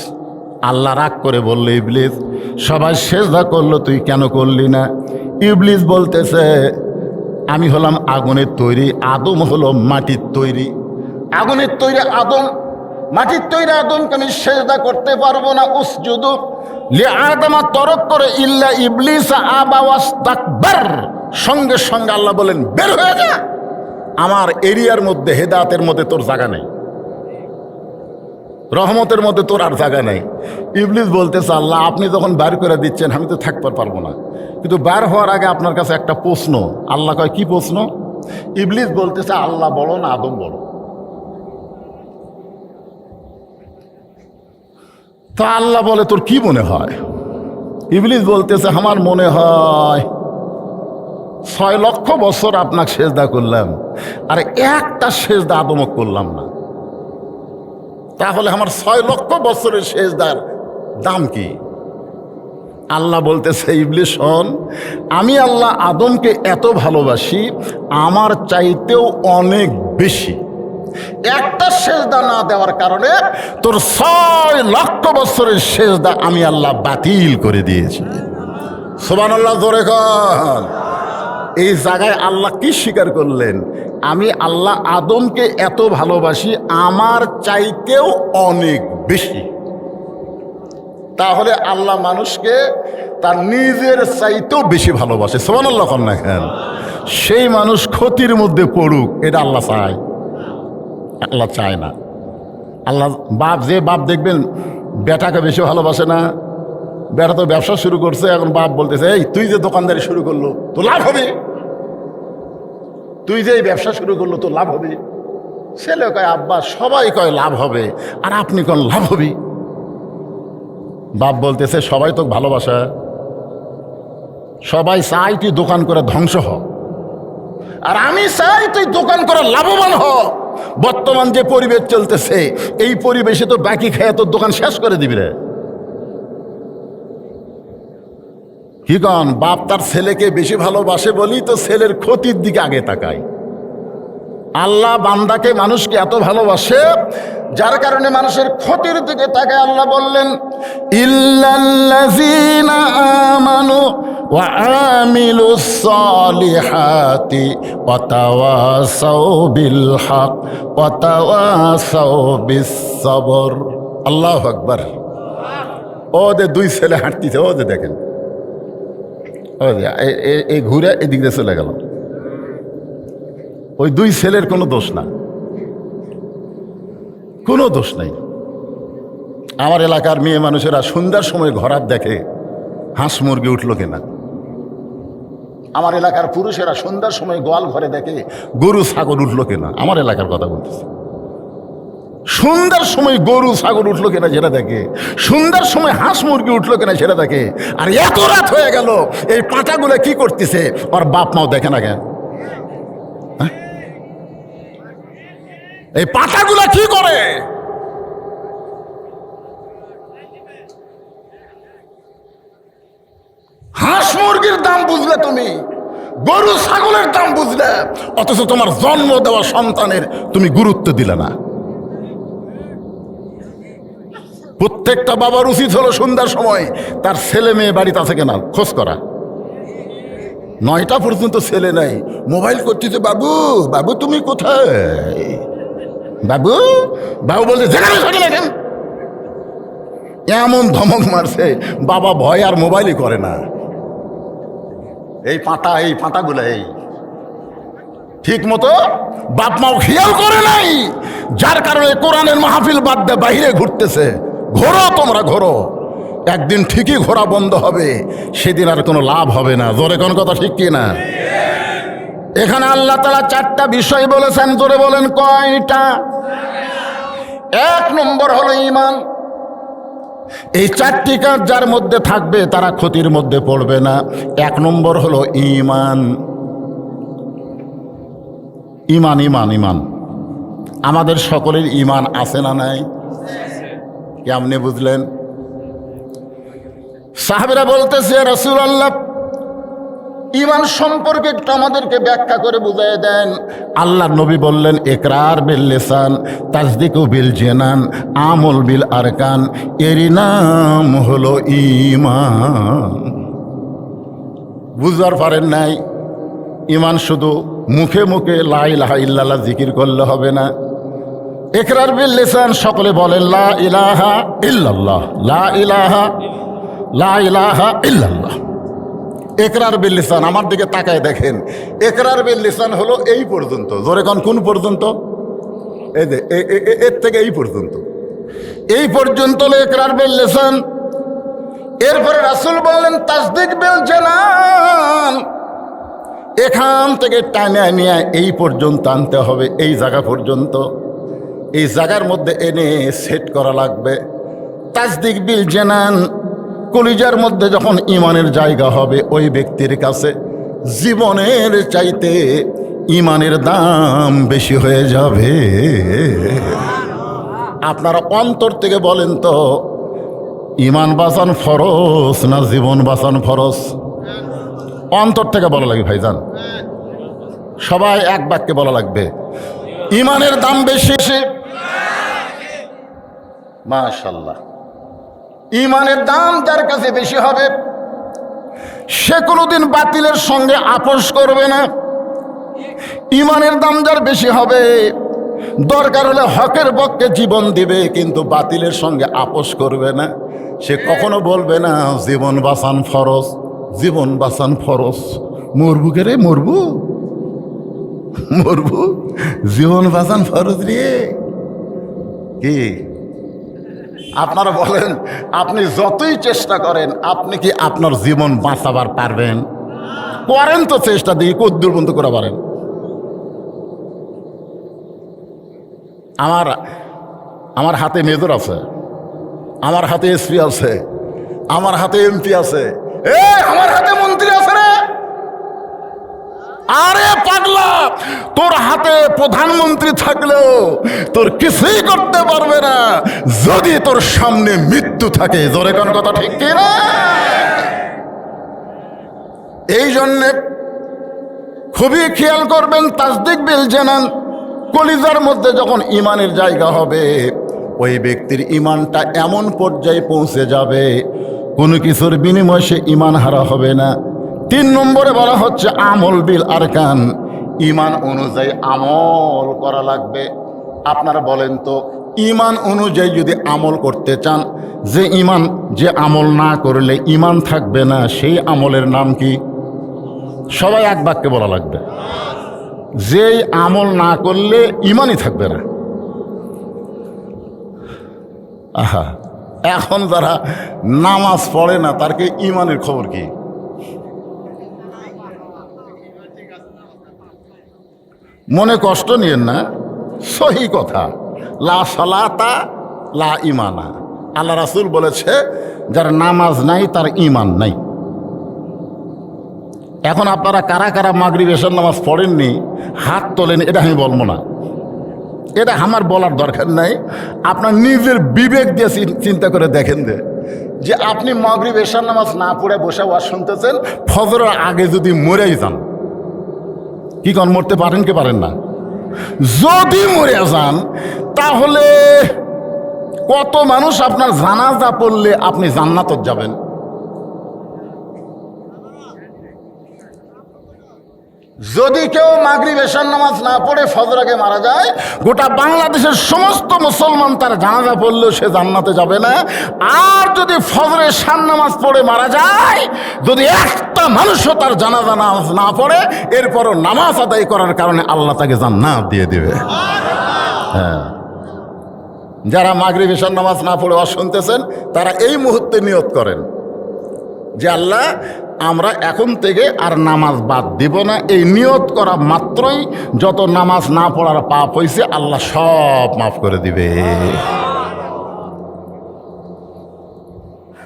[SPEAKER 1] আল্লাহ রাগ করে বললো ইবলিস, সবাই সেজদা করলো তুই কেন করলি না? ইবলিস বলতেছে আমি হলাম আগুনের তৈরি, আদম হলো মাটির তৈরি। আগুনের তৈরি আদম, মাটির তৈরি আদমকে আমি সেজদা করতে পারবো না। উসজুদু লি আদামা তরক করে ইল্লা ইবলিস আবা ওয়াস্তাকবার। সঙ্গে সঙ্গে আল্লাহ বলেন বের হয়ে যা, আমার এরিয়ার মধ্যে, হেদায়েতের মধ্যে তোর জায়গা নেই, রহমতের মধ্যে তোর আর জায়গা নেই। ইবলিস বলতেছে আল্লাহ আপনি যখন বার করে দিচ্ছেন আমি তো থাকতে পারবো না, কিন্তু বার হওয়ার আগে আপনার কাছে একটা প্রশ্ন। আল্লাহ কয় কি প্রশ্ন? ইবলিস বলতেছে আল্লাহ বড় না আদম বড়? তা আল্লাহ বলে তোর কি মনে হয়? ইবলিস বলতেছে আমার মনে হয় 6 লক্ষ বছর আপনাকে সেজদা করলাম, আর একটা সেজদা আদমক করলাম না, তাহলে আমার 6 লক্ষ বছরের সেজদার দাম কি? আল্লাহ বলতেছে ইবলিস শোন, আমি আল্লাহ আদমকে এত ভালোবাসি, আমার চাইতেও অনেক বেশি। একটা সেজদা না দেওয়ার কারণে তোর 6 লক্ষ বছরের সেজদা আমি আল্লাহ বাতিল করে দিয়েছি। সুবহানাল্লাহ জোরে কর। এই জায়গায় আল্লাহ কি স্বীকার করলেন? আমি আল্লাহ আদমকে এত ভালোবাসি, আমার চাইতেও অনেক বেশি। তাহলে আল্লাহ মানুষকে তার নিজের চাইতেও বেশি ভালোবাসে। সুবহানাল্লাহ কর না কেন? সেই মানুষ ক্ষতির মধ্যে পড়ুক এটা আল্লাহ চায়? আল্লাহ চায় না। আল্লাহ বাপ, যে বাপ দেখবেন বেটাকে বেশি ভালোবাসে না, বেটা তো ব্যবসা শুরু করছে, এখন বাপ বলতেছে এই তুই যে দোকানদারি শুরু করলো তো লাভ হবে, তুই যে এই ব্যবসা শুরু করলো তো লাভ হবে। ছেলে কয় আব্বা সবাই কয় লাভ হবে, আর আপনি কোন লাভ হবে? বাপ বলতেছে সবাই তো ভালোবাসে, সবাই চাই তুই দোকান করে ধ্বংস হ, আর আমি চাই তুই দোকান করে লাভবান হ। বর্তমান যে পরিবেশ চলতেছে, এই পরিবেশে তো বাকি খেয়ে তোর দোকান শেষ করে দিবি রে। কি কন, বাপ তার ছেলেকে বেশি ভালোবাসে বলি তো ছেলের ক্ষতির দিকে আগে তাকায়। আল্লাহ বান্দাকে, মানুষকে এত ভালোবাসে, যার কারণে মানুষের ক্ষতির দিকে তাকায়। আল্লাহ বললেন, ইল্লাল্লাযীনা আমানু ওয়া আমিলুস সালিহাতি ওয়া তাওয়াসাউ বিল হক ওয়া তাওয়াসাউ বিস সবর। আল্লাহু আকবার। ও যে দুই ছেলে হাঁটতেছে, ও যে দেখেন, ও যে এই ঘুরে এদিক দিয়ে চলে গেল। ওই দুই ছেলের কোনো দোষ না, কোনো দোষ নাই। আমার এলাকার মেয়ে মানুষেরা সন্ধ্যার সময় ঘরাত দেখে হাঁস মুরগি উঠলো কিনা। আমার এলাকার পুরুষেরা সন্ধ্যার সময় গোয়াল ঘরে দেখে গরু ছাগল উঠলো কিনা। আমার এলাকার কথা বলতেছে, সন্ধ্যার সময় গরু ছাগল উঠলো কিনা সেটা দেখে, সন্ধ্যার সময় হাঁস মুরগি উঠলো কিনা সেটা দেখে। আর এত রাত হয়ে গেল, এই পাঁটাগুলো কি করতেছে ওর বাপ মাও দেখে না কেন? এই পাঁঠাগুলা কি করে? হাঁস মুরগির দাম বুঝলে তুমি, গরু ছাগলের দাম বুঝলে, অথচ তোমার জন্ম দেওয়া সন্তানের তুমি গুরুত্ব দিলে না। প্রত্যেকটা বাবার উচিত হলো সন্ধ্যার সময় তার ছেলে মেয়ে বাড়িতে আছে কিনা খোঁজ করা। 9টা পর্যন্ত ছেলে নাই, মোবাইল করতেছে, বাবু বাবু তুমি কোথায়, বাবু বাবু বলছে যেখানে থাকি না কেন। এমন ধমক মারছে, বাবা ভয় আর মোবাইলই করে না। এই পাঁটাগুলো এই ঠিক মতো বাপ মাও খেয়াল করে নাই, যার কারণে কোরআনের মাহফিল বাদ দিয়ে বাইরে ঘুরতেছে। ঘোরো তোমরা ঘোরো, একদিন ঠিকই ঘোরা বন্ধ হবে, সেদিন আর কোনো লাভ হবে না। জোরে কোন কথা ঠিক কি না? এখানে আল্লাহ তাআলা 4টা বিষয় বলেছেন। জোরে বলেন কয়টা? 1 নম্বর হলো ঈমান। এই 4টি কাজ যার মধ্যে থাকবে তারা ক্ষতির মধ্যে পড়বে না। 1 নম্বর হলো ঈমান। ঈমান ঈমান ঈমান আমাদের সকলের ঈমান আছে না নাই? কেমনে বুঝলেন? সাহাবীরা বলতেছে, রাসূলুল্লাহ ঈমান সম্পর্কে একটু আমাদেরকে ব্যাখ্যা করে বুঝিয়ে দেন। আল্লাহর নবী বললেন, ইকরার বিল লিসান, তাসদিকু বিল জিনান, আমল বিল আরকান, এরই নাম হলো ঈমান। বুঝবার পারেন নাই? ঈমান শুধু মুখে মুখে লা ইলাহা ইল্লাল্লাহ জিকির করলে হবে না। ইকরার বিল লিসান, সকলে বলেন লা ইলাহা ইল্লাল্লাহ, লা ইলাহা ইল্লাল্লাহ। ইকরার বিল লিসান, আমার দিকে তাকায় দেখেন, ইকরার বিল লিসান হলো এই পর্যন্ত। জোরে কোন পর্যন্ত? এই যে এর থেকে এই পর্যন্ত, এই পর্যন্ত হলো ইকরার বিল লিসান। এরপরে রাসূল বললেন তাসদিক বিল জানান, এখান থেকে টানে নিয়ে এই পর্যন্ত আনতে হবে, এই জায়গা পর্যন্ত। এই জায়গার মধ্যে এনে সেট করা লাগবে। তাসদিক বিল জানান, কলিজার মধ্যে যখন ঈমানের জায়গা হবে, ওই ব্যক্তির কাছে জীবনের চাইতে ঈমানের দাম বেশি হয়ে যাবে। আপনারা অন্তর থেকে বলেন তো, ঈমান বাঁচান ফরজ না জীবন বাঁচান ফরজ? অন্তর থেকে বলা লাগবে ভাইজান, সবাই এক বাক্যে বলা লাগবে, ঈমানের দাম বেশি। মাশাআল্লাহ, ঈমানের দাম যার কাছে বেশি হবে সে কোনোদিন বাতিলের সঙ্গে আপোষ করবে না। ঈমানের দাম যার বেশি হবে, দরকার হলে হকের পক্ষে জীবন দিবে, কিন্তু বাতিলের সঙ্গে আপোষ করবে না। সে কখনো বলবে না জীবন বাঁচান ফরজ, জীবন বাঁচান ফরজ। মরবু কে রে, মরবু মরবু, জীবন বাঁচান ফরজ রে। কি আপনারা বলেন, আপনি যতই চেষ্টা করেন, আপনি কি আপনার জীবন বাঁচাবার পারবেন? করেন তো চেষ্টা, দিয়ে কদ্দূর বন্ধ করে পারেন। আমার হাতে মেজর আছে, আমার হাতে এসপি আছে, আমার হাতে এমপি আছে, আমার হাতে মন্ত্রী আছে রে। আরে পাগলা, তোর হাতে প্রধানমন্ত্রী থাকলেও তোর কিছুই করতে পারবে না যদি তোর সামনে মৃত্যু থাকে। জোরে কোন কথা ঠিক কি না? এই জন্যে খুবই খেয়াল করবেন, তাসদিক বিল জানান, কলিজার মধ্যে যখন ইমানের জায়গা হবে ওই ব্যক্তির ইমানটা এমন পর্যায়ে পৌঁছে যাবে কোনো কিছুর বিনিময়ে সে ইমান হারা হবে না। 3 নম্বরে বলা হচ্ছে আমল বিল আরকান, ইমান অনুযায়ী আমল করা লাগবে। আপনারা বলেন তো, ইমান অনুযায়ী যদি আমল করতে চান, যে আমল না করলে ইমান থাকবে না, সেই আমলের নাম কি? সবাই এক বাক্যে বলা লাগবে, যেই আমল না করলে ইমানই থাকবে না। আহা, এখন যারা নামাজ পড়ে না তার কি ইমানের খবর কি? মনে কষ্ট নিয়েন না, সহি কথা। লা সালাতা লা ইমানা, আল্লাহ রাসূল বলেছে যার নামাজ নাই তার ইমান নাই। এখন আপনারা কারা কারা মাগরিব এশার নামাজ পড়েননি হাত তোলেন, এটা আমি বলবো না, এটা আমার বলার দরকার নাই। আপনার নিজের বিবেক দিয়ে চিন্তা করে দেখেন যে আপনি মাগরিব এশার নামাজ না পড়ে বসে ওয়াজ শুনতেছেন, ফজরের আগে যদি মরেই যান, কি কোন মরতে পারেন কি পারেন না? যদি মরে যান তাহলে কত মানুষ আপনার জানাজা পড়লে আপনি জান্নাতে যাবেন? যদি কেউ মাগরিব এশার নামাজ না পড়ে ফজর আগে মারা যায়, গোটা বাংলাদেশের সমস্ত মুসলমান তার জানাজা পড়লেও সে জান্নাতে যাবে না। আর যদি ফজর এশার নামাজ পড়ে মারা যায়, যদি একটা মানুষও তার জানাজা নামাজ না পড়ে, এরপরও নামাজ আদায় করার কারণে আল্লাহ তাকে জান্নাত দিয়ে দিবে। হ্যাঁ, যারা মাগরিব এশার নামাজ না পড়ে ওয়াজ শুনতেছেন তারা এই মুহূর্তে নিয়ত করেন যে আল্লাহ, আমরা এখন থেকে আর নামাজ বাদ দিব না। এই নিয়ত করা মাত্রই যত নামাজ না পড়ার পাপ হয়েছে আল্লাহ সব মাফ করে দিবে।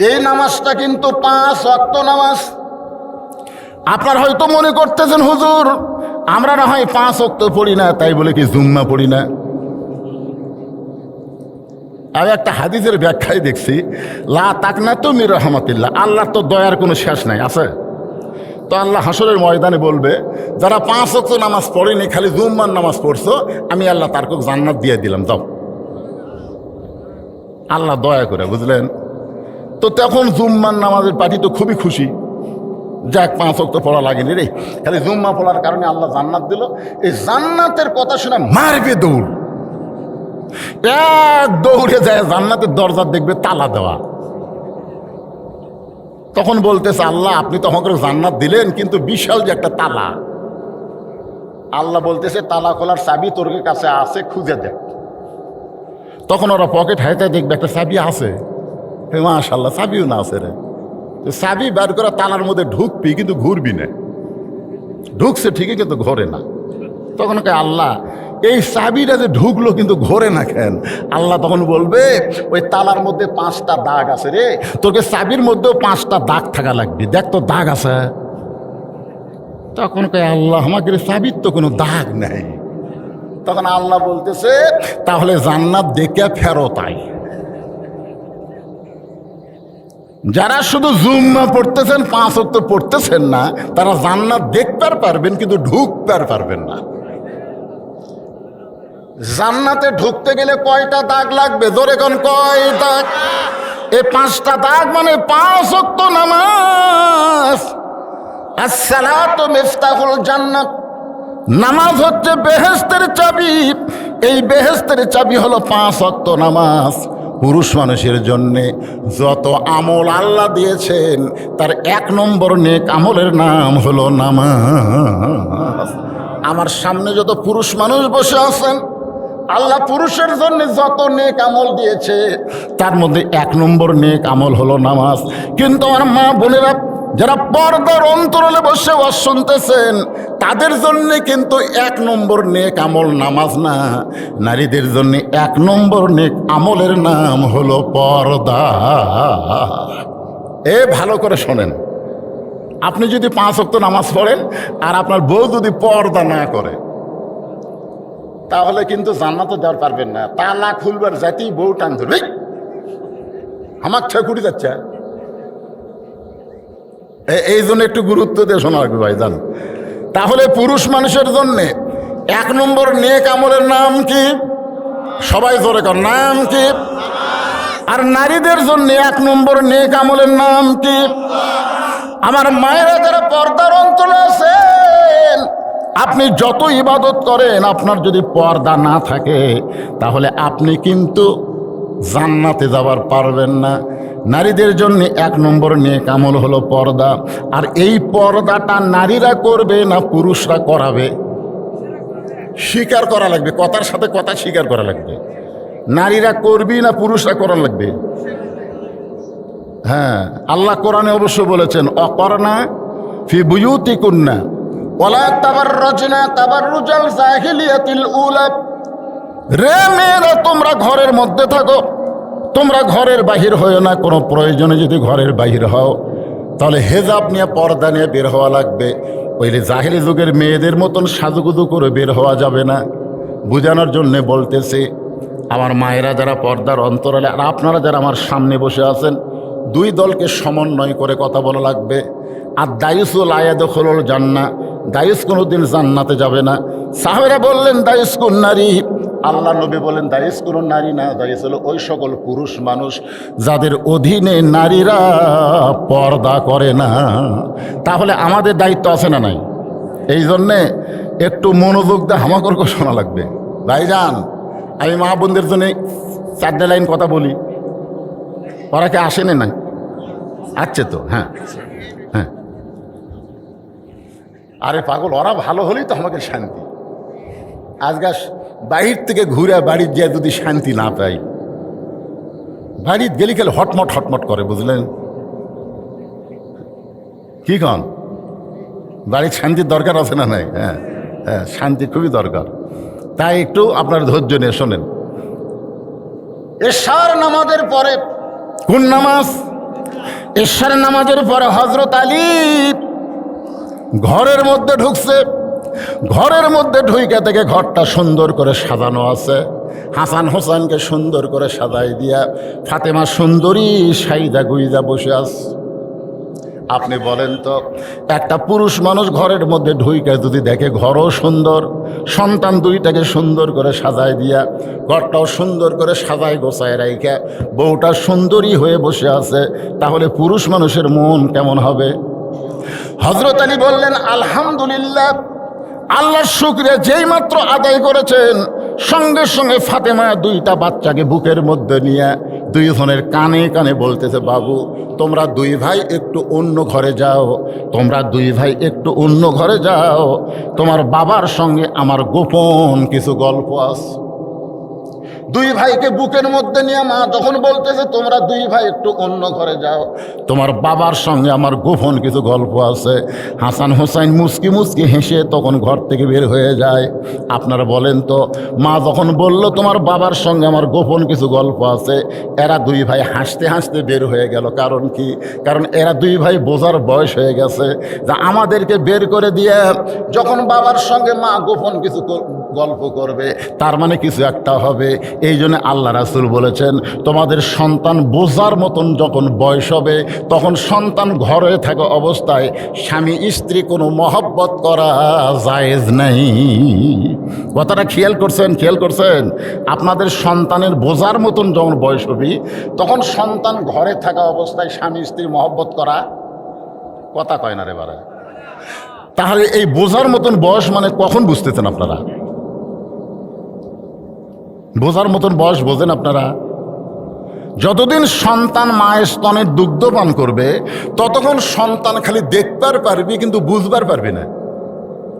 [SPEAKER 1] এই নামাজটা কিন্তু 5 ওয়াক্ত নামাজ। আপনার হয়তো মনে করতেছেন হুজুর আমরা না হয় 5 ওয়াক্ত পড়ি না, তাই বলে কি জুম্মা পড়ি না? আমি একটা হাদিসের ব্যাখ্যায় দেখছি, লা তাকনাতু মির রাহমাতিল্লাহ, আল্লাহর তো দয়ার কোনো শেষ নাই, আছে তো আল্লাহ হাসরের ময়দানে বলবে যারা 5 ওয়াক্ত নামাজ পড়েনি, খালি জুম্মার নামাজ পড়ছো, আমি আল্লাহ তার জান্নাত দিয়ে দিলাম, যাও। আল্লাহ দয়া করে, বুঝলেন তো? তখন জুম্মার নামাজের পার্টি তো খুবই খুশি, যাক 5 ওয়াক্ত পড়া লাগেনি রে, খালি জুম্মা পড়ার কারণে আল্লাহ জান্নাত দিল। এই জান্নাতের কথা শুনে মারবে দৌড়, এক দৌড়ে যায় জান্নাতের দরজা দেখবে তালা দেওয়া। তখন বলতেছে আল্লাহ আপনি তো আমাকে জান্নাত দিলেন, কিন্তু বিশাল যে একটা তালা। আল্লাহ বলতেছে তালা খোলার চাবি তোর কাছে আছে, খুঁজে দেখ। তখন ওরা পকেট হাইতে দেখবে একটা চাবি আছে, মাশাআল্লাহ চাবিও না আছে রে। তো চাবি বের করে তালার মধ্যে ঢুকবি কিন্তু ঘুরবি না, ঢুকছে ঠিকই কিন্তু ঘোরে না। তখন কে আল্লাহ এই চাবিটা যে ঢুকলো কিন্তু ঘোরে না কেন? আল্লাহ তখন বলবে ওই তালার মধ্যে 5টা দাগ আছে রে, তোকে চাবির মধ্যেও 5টা দাগ থাকা লাগবে, দেখ তো দাগ আছে। তখন কে আল্লাহ আমাকে চাবির তো কোনো দাগ নেই। তখন আল্লাহ বলতেছে তাহলে জান্নাত দেখে ফেরত আয়। যারা শুধু জুম্মা পড়তেছেন 5 ওয়াক্ত পড়তেছেন না, তারা জান্নাত দেখতে পারবেন কিন্তু ঢুকতে পারবেন না। জান্নাতে ঢুকতে গেলে কয়টা দাগ লাগবে? জোরে কোন কয় দাগ? এই 5টা দাগ মানে 5 ওয়াক্ত নামাজ। আসসালাতু মিফতাহুল জান্নাত, নামাজ হচ্ছে বেহেশতের চাবি। এই বেহেশতের চাবি হলো 5 ওয়াক্ত নামাজ। পুরুষ মানুষের জন্যে যত আমল আল্লাহ দিয়েছেন তার 1 নম্বর নেক আমলের নাম হলো নামাজ। আমার সামনে যত পুরুষ মানুষ বসে আছেন, আল্লাহ পুরুষের জন্য যত নেক আমল দিয়েছে তার মধ্যে 1 নম্বর নেক আমল হলো নামাজ। কিন্তু আমার মা বোনেরা যারা পর্দার অন্তরালে বসে ওয়াজ শুনতেছেন, তাদের জন্য কিন্তু 1 নম্বর নেক আমল নামাজ না, নারীদের জন্য 1 নম্বর নেক আমলের নাম হলো পর্দা। ভালো করে শোনেন, আপনি যদি 5 ওয়াক্ত নামাজ পড়েন আর আপনার বউ যদি পর্দা না করে, তাহলে কিন্তু জান্নাতে যাওয়ার পারবেন না। তালা খুলবার জাতি বউ টান ধরবে, আমার ঠাকুরি যাচ্ছে। এই জন্য একটু গুরুত্ব দিয়ে শোনা লাগবে ভাইজান। তাহলে পুরুষ মানুষের জন্য 1 নম্বর নেক আমলের নাম কি? সবাই জোরে কর, নাম কি? আর নারীদের জন্য 1 নম্বর নেক আমলের নাম কি? আমার মায়েরা যারা পর্দার অন্তরে আছেন, আপনি যত ইবাদত করেন, আপনার যদি পর্দা না থাকে তাহলে আপনি কিন্তু জান্নাতে যাবার পারবেন না। নারীদের জন্য 1 নম্বর নেক আমল হলো পর্দা। আর এই পর্দাটা নারীরা করবে না পুরুষরা করাবে? স্বীকার করা লাগবে, কথার সাথে কথা স্বীকার করা লাগবে। নারীরা করবি না পুরুষরা করা লাগবে? হ্যাঁ, আল্লাহ কোরআনে অবশ্য বলেছেন, অকরনা ফি বুয়ুতিকুন্না ওয়ালা তাবাররাজনা তাবাররুজাল জাহিলিয়াতিল উলা। রে মেয়েরা, তোমরা ঘরের মধ্যে থাকো, তোমরা ঘরের বাহির হও না। কোনো প্রয়োজনে যদি ঘরের বাহির হও তাহলে হেজাব নিয়ে, পর্দা নিয়ে বের হওয়া লাগবে। ওইলে জাহিলি যুগের মেয়েদের মতন সাজুগুজু করে বের হওয়া যাবে না। বোঝানোর জন্যে বলতেছি, আমার মায়েরা যারা পর্দার অন্তরালে, আর আপনারা যারা আমার সামনে বসে আছেন, 2 দলকে সমন্বয় করে কথা বলা লাগবে। আর দায়ুসুল আয়াদখুলুল জান্নাহ, দায়ুস কোনোদিন জান্নাতে যাবে না। সাহাবারা বললেন দায়ুস কোন নারী? আল্লাহ নবী বলেন দায়ুস কোন নারী না, দায়ুস হলো ওই সকল পুরুষ মানুষ যাদের অধীনে নারীরা পর্দা করে না। তাহলে আমাদের দায়িত্ব আছে না নাই? এই জন্যে একটু মনোযোগ দিয়ে হামাকর্ক শোনা লাগবে। ভাইজান, আমি মা বোনদের জন্য 4 লাইন কথা বলি, ওরা কি আসেনি না? আচ্ছা তো, হ্যাঁ হ্যাঁ। আরে পাগল, ওরা ভালো হলেই তো আমাকে শান্তি। আজকাল বাহির থেকে ঘুরে বাড়ির গিয়ে যদি শান্তি না পাই, বাড়ির গেলে গেলে হটমট হটমট করে, বুঝলেন কি কন? বাড়ির শান্তির দরকার আছে না নাই? হ্যাঁ হ্যাঁ, শান্তি খুবই দরকার। তাই একটু আপনার ধৈর্য নিয়ে শোনেন। এশার নামাজের পরে, কোন নামাজ? এশার নামাজের পরে হযরত আলী ঘরের মধ্যে ঢুকছে। ঘরের মধ্যে ঢুইকে থেকে ঘরটা সুন্দর করে সাজানো আছে। হাসান হোসেনকে সুন্দর করে সাজাই দিয়া ফাতেমা সুন্দরী সাইদা গুইজা বসে আছে। আপনি বলেন তো, একটা পুরুষ মানুষ ঘরের মধ্যে ঢুইকে যদি দেখে ঘরও সুন্দর, সন্তান 2টাকে সুন্দর করে সাজায় দিয়া, ঘরটাও সুন্দর করে সাজায় গোছায় রাইখা বউটা সুন্দরী হয়ে বসে আছে, তাহলে পুরুষ মানুষের মন কেমন হবে? হযরত আলী বললেন আলহামদুলিল্লাহ, আল্লাহর শুকরিয়া। যেই মাত্র আদায় করেছেন, সঙ্গে সঙ্গে ফাতেমা 2টা বাচ্চাকে বুকের মধ্যে নিয়ে 2 জনের কানে কানে বলতেছে, বাবু তোমরা 2 ভাই একটু অন্য ঘরে যাও, তোমরা 2 ভাই একটু অন্য ঘরে যাও, তোমার বাবার সঙ্গে আমার গোপন কিছু গল্প আছে। 2 ভাইকে বুকের মধ্যে নিয়ে মা যখন বলতেছে তোমরা 2 ভাই একটু অন্য ঘরে যাও, তোমার বাবার সঙ্গে আমার গোপন কিছু গল্প আছে, হাসান হোসেন মুচকি মুচকি হেসে তখন ঘর থেকে বের হয়ে যায়। আপনারা বলেন তো, মা যখন বলল তোমার বাবার সঙ্গে আমার গোপন কিছু গল্প আছে, এরা 2 ভাই হাসতে হাসতে বের হয়ে গেল। কারণ কি? কারণ এরা 2 ভাই বোঝার বয়স হয়ে গেছে যে আমাদেরকে বের করে দিয়ে যখন বাবার সঙ্গে মা গোপন কিছু গল্প করবে, তার মানে কিছু একটা হবে। এই জন্য আল্লাহ রাসূল বলেছেন, তোমাদের সন্তান বোঝার মতন যখন বয়স হবে, তখন সন্তান ঘরে থাকা অবস্থায় স্বামী স্ত্রী কোনো মহব্বত করা জায়েজ নাই। কথাটা খেয়াল করছেন? খেয়াল করছেন? আপনাদের সন্তানের বোঝার মতন যখন বয়স হবে, তখন সন্তান ঘরে থাকা অবস্থায় স্বামী স্ত্রী মহব্বত করা, কথা কয় না রে বারা। তাহলে এই বোঝার মতন বয়স মানে কখন বুঝতেছেন আপনারা? বোঝার মতন বয়স বোঝেন আপনারা? যতদিন সন্তান মায়ের স্তনের দুগ্ধ পান করবে, ততক্ষণ সন্তান খালি দেখবার পারবি কিন্তু বুঝবার পারবি না।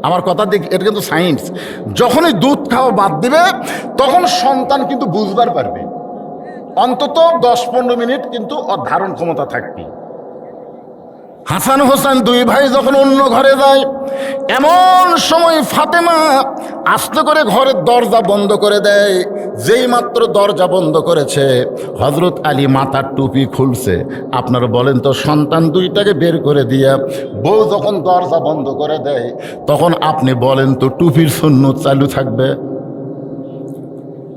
[SPEAKER 1] আমার কথা দিক, এটা কিন্তু সায়েন্স। যখনই দুধ খাওয়া বাদ দিবে, তখন সন্তান কিন্তু বুঝবার পারবে। অন্তত 10-15 মিনিট কিন্তু ওর ধারণ ক্ষমতা থাকবে। হাসান হোসেন 2 ভাই যখন অন্য ঘরে যায়, এমন সময় ফাতেমা আস্তে করে ঘরের দরজা বন্ধ করে দেয়। যেই মাত্র দরজা বন্ধ করেছে হযরত আলী মাথার টুপি খুলছে। আপনারা বলেন তো, সন্তান দুইটাকে বের করে দিয়া বউ যখন দরজা বন্ধ করে দেয় তখন আপনি বলেন তো টুপির সুন্নত চালু থাকবে?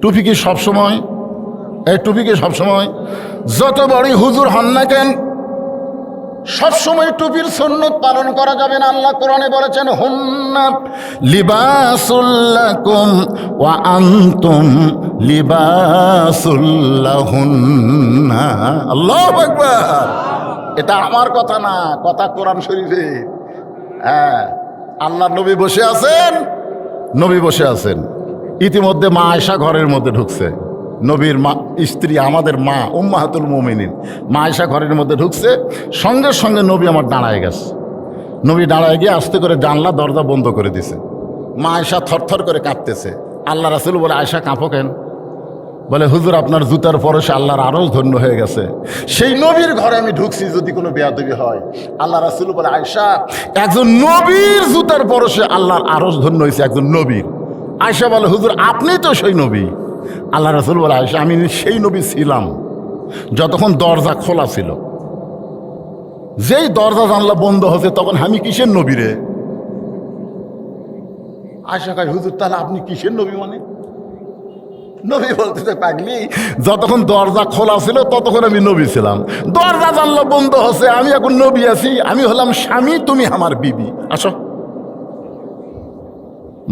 [SPEAKER 1] টুপি কি সবসময়? এই টুপি কি সবসময়? যত বড়ই হুজুর হন না কেন, সবসময় টুপির সুন্নত পালন করা যাবে না। আল্লাহ কোরআনে বলেছেন, হুন্না লিবাসুল লাকুম ওয়া আনতুম লিবাসুল লাহুন্না। আল্লাহু আকবার। এটা আমার কথা না, কথা কোরআন শরীফে। হ্যাঁ, আল্লাহর নবী বসে আছেন, নবী বসে আছেন। ইতিমধ্যে মা আয়েশা ঘরের মধ্যে ঢুকছে। নবীর মা স্ত্রী, আমাদের মা উম্মাহাতুল মুমিনিন মা আয়েশা ঘরের মধ্যে ঢুকছে। সঙ্গে সঙ্গে নবী আমার দাঁড়ায় গেছে। নবী দাঁড়ায় গিয়ে আস্তে করে জানলা দরজা বন্ধ করে দিছে। মা আয়েশা থরথর করে কাঁপতেছে। আল্লাহ রাসূল বলে, আয়েশা কাঁপো কেন? বলে, হুজুর আপনার জুতার পরশে আল্লাহর আরশ ধন্য হয়ে গেছে। সেই নবীর ঘরে আমি ঢুকছি, যদি কোনো বেয়াদবি হয়। আল্লাহ রাসূল বলে, আয়েশা একজন নবীর জুতার পরশে আল্লাহর আরশ ধন্য হয়েছে, একজন নবীর। আয়েশা বলে, হুজুর আপনি তো সেই নবী। আল্লাহ রাসূল বলে, আয়েশা আমি সেই নবী ছিলাম যতক্ষণ দরজা খোলা ছিল। যেই দরজা জানলা বন্ধ হচ্ছে তখন আমি কিসের নবী রে? আয়েশা কয়, হুজুর তাহলে আপনি কিসের নবী? মানে নবী বলতেছে, পাগলি যতক্ষণ দরজা খোলা ছিল ততক্ষণ আমি নবী ছিলাম, দরজা জানলা বন্ধ হচ্ছে আমি এখন নবী আছি। আমি হলাম স্বামী, তুমি আমার বিবি। আসো।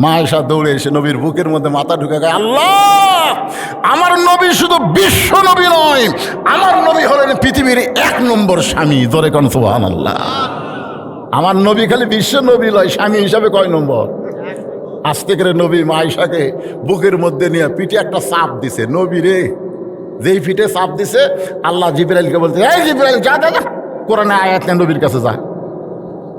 [SPEAKER 1] মা আয়েশা দৌড়ে এসে নবীর বুকের মধ্যে মাথা ঢুকে গায়, আল্লাহ আমার নবী শুধু বিশ্ব নবী নয়, আমার নবী হলেন পৃথিবীর 1 নম্বর স্বামী। জোরে কোন সুবহানাল্লাহ। আমার নবী খালি বিশ্ব নবী নয়, স্বামী হিসাবে কয় নম্বর? আস্তে করে নবী মা আয়েশাকে বুকের মধ্যে নিয়ে পিঠে একটা চাপ দিছে। নবী রে যেই পিঠে চাপ দিছে, আল্লাহ জিবরাইলকে বলতে, এই জিবরাইল যা যা যা, কোরআনে আয়াত নেই, নবীর কাছে যা।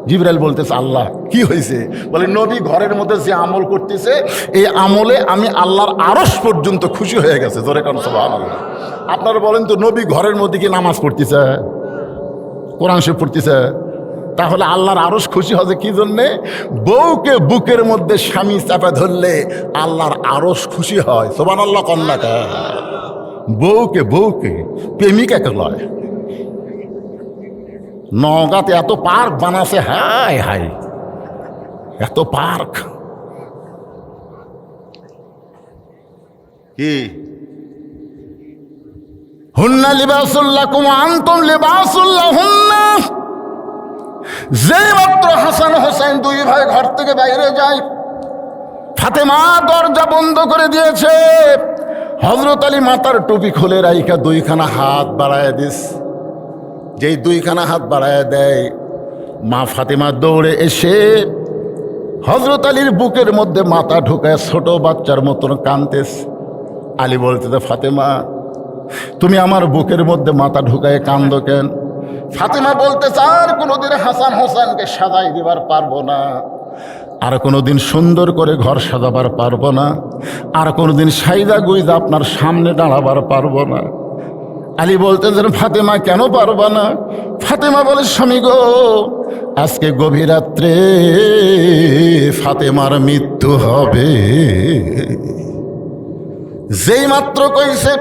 [SPEAKER 1] জিবরাইল বলতেছে, আল্লাহ কি হয়েছে? বলে, নবী ঘরের মধ্যে যে আমল করতেছে এই আমলে আমি আল্লাহর আরশ পর্যন্ত খুশি হয়ে গেছে। জোরে কারণ সুবহানাল্লাহ। আপনারা বলেন তো, নবী ঘরের মধ্যে কি নামাজ পড়তেছে, কোরআন শরীফ পড়তেছে? তাহলে আল্লাহর আরশ খুশি হবে কি জন্যে? বউকে বুকের মধ্যে স্বামী চাপা ধরলে আল্লাহর আরশ খুশি হয়। সুবহানাল্লাহ কন্যাকা। বউকে প্রেমিকাকে লয়। নওগাঁতে এত পার্ক বানাছে, হায় হায়, এত পার্ক। কি হুন্না লিবাসুল লাকুম আনতুম লিবাসুল লাহুন্না। যেই মাত্র হাসান হোসেন 2 ভাই ঘর থেকে বাইরে যায়, ফাতেমা দরজা বন্ধ করে দিয়েছে। হযরত আলী মাথার টুপি খুলে রাইখা 2খানা হাত বাড়ায় দিস। যেই 2খানা হাত বাড়ায় দেয়, মা ফাতেমা দৌড়ে এসে হযরত আলীর বুকের মধ্যে মাথা ঢুকায় ছোট বাচ্চার মতন কাঁদতেস। আলী বলতেছে, ফাতেমা তুমি আমার বুকের মধ্যে মাথা ঢুকায় কান্দো কেন? ফাতেমা বলতেছে, আর কোনোদিন হাসান হোসেনকে সাজাই দিবার পারবো না, আর কোনোদিন সুন্দর করে ঘর সাজাবার পারবো না, আর কোনোদিন সাইদা গুইদা আপনার সামনে দাঁড়াবার পারবো না। আলী বলতেছেন, ফাতেমা কেন পারবা না? ফাতেমা বলে, স্বামী গো, আজকে গভীর রাত্রে ফাতেমার মৃত্যু হবে। যেই মাত্র কইছে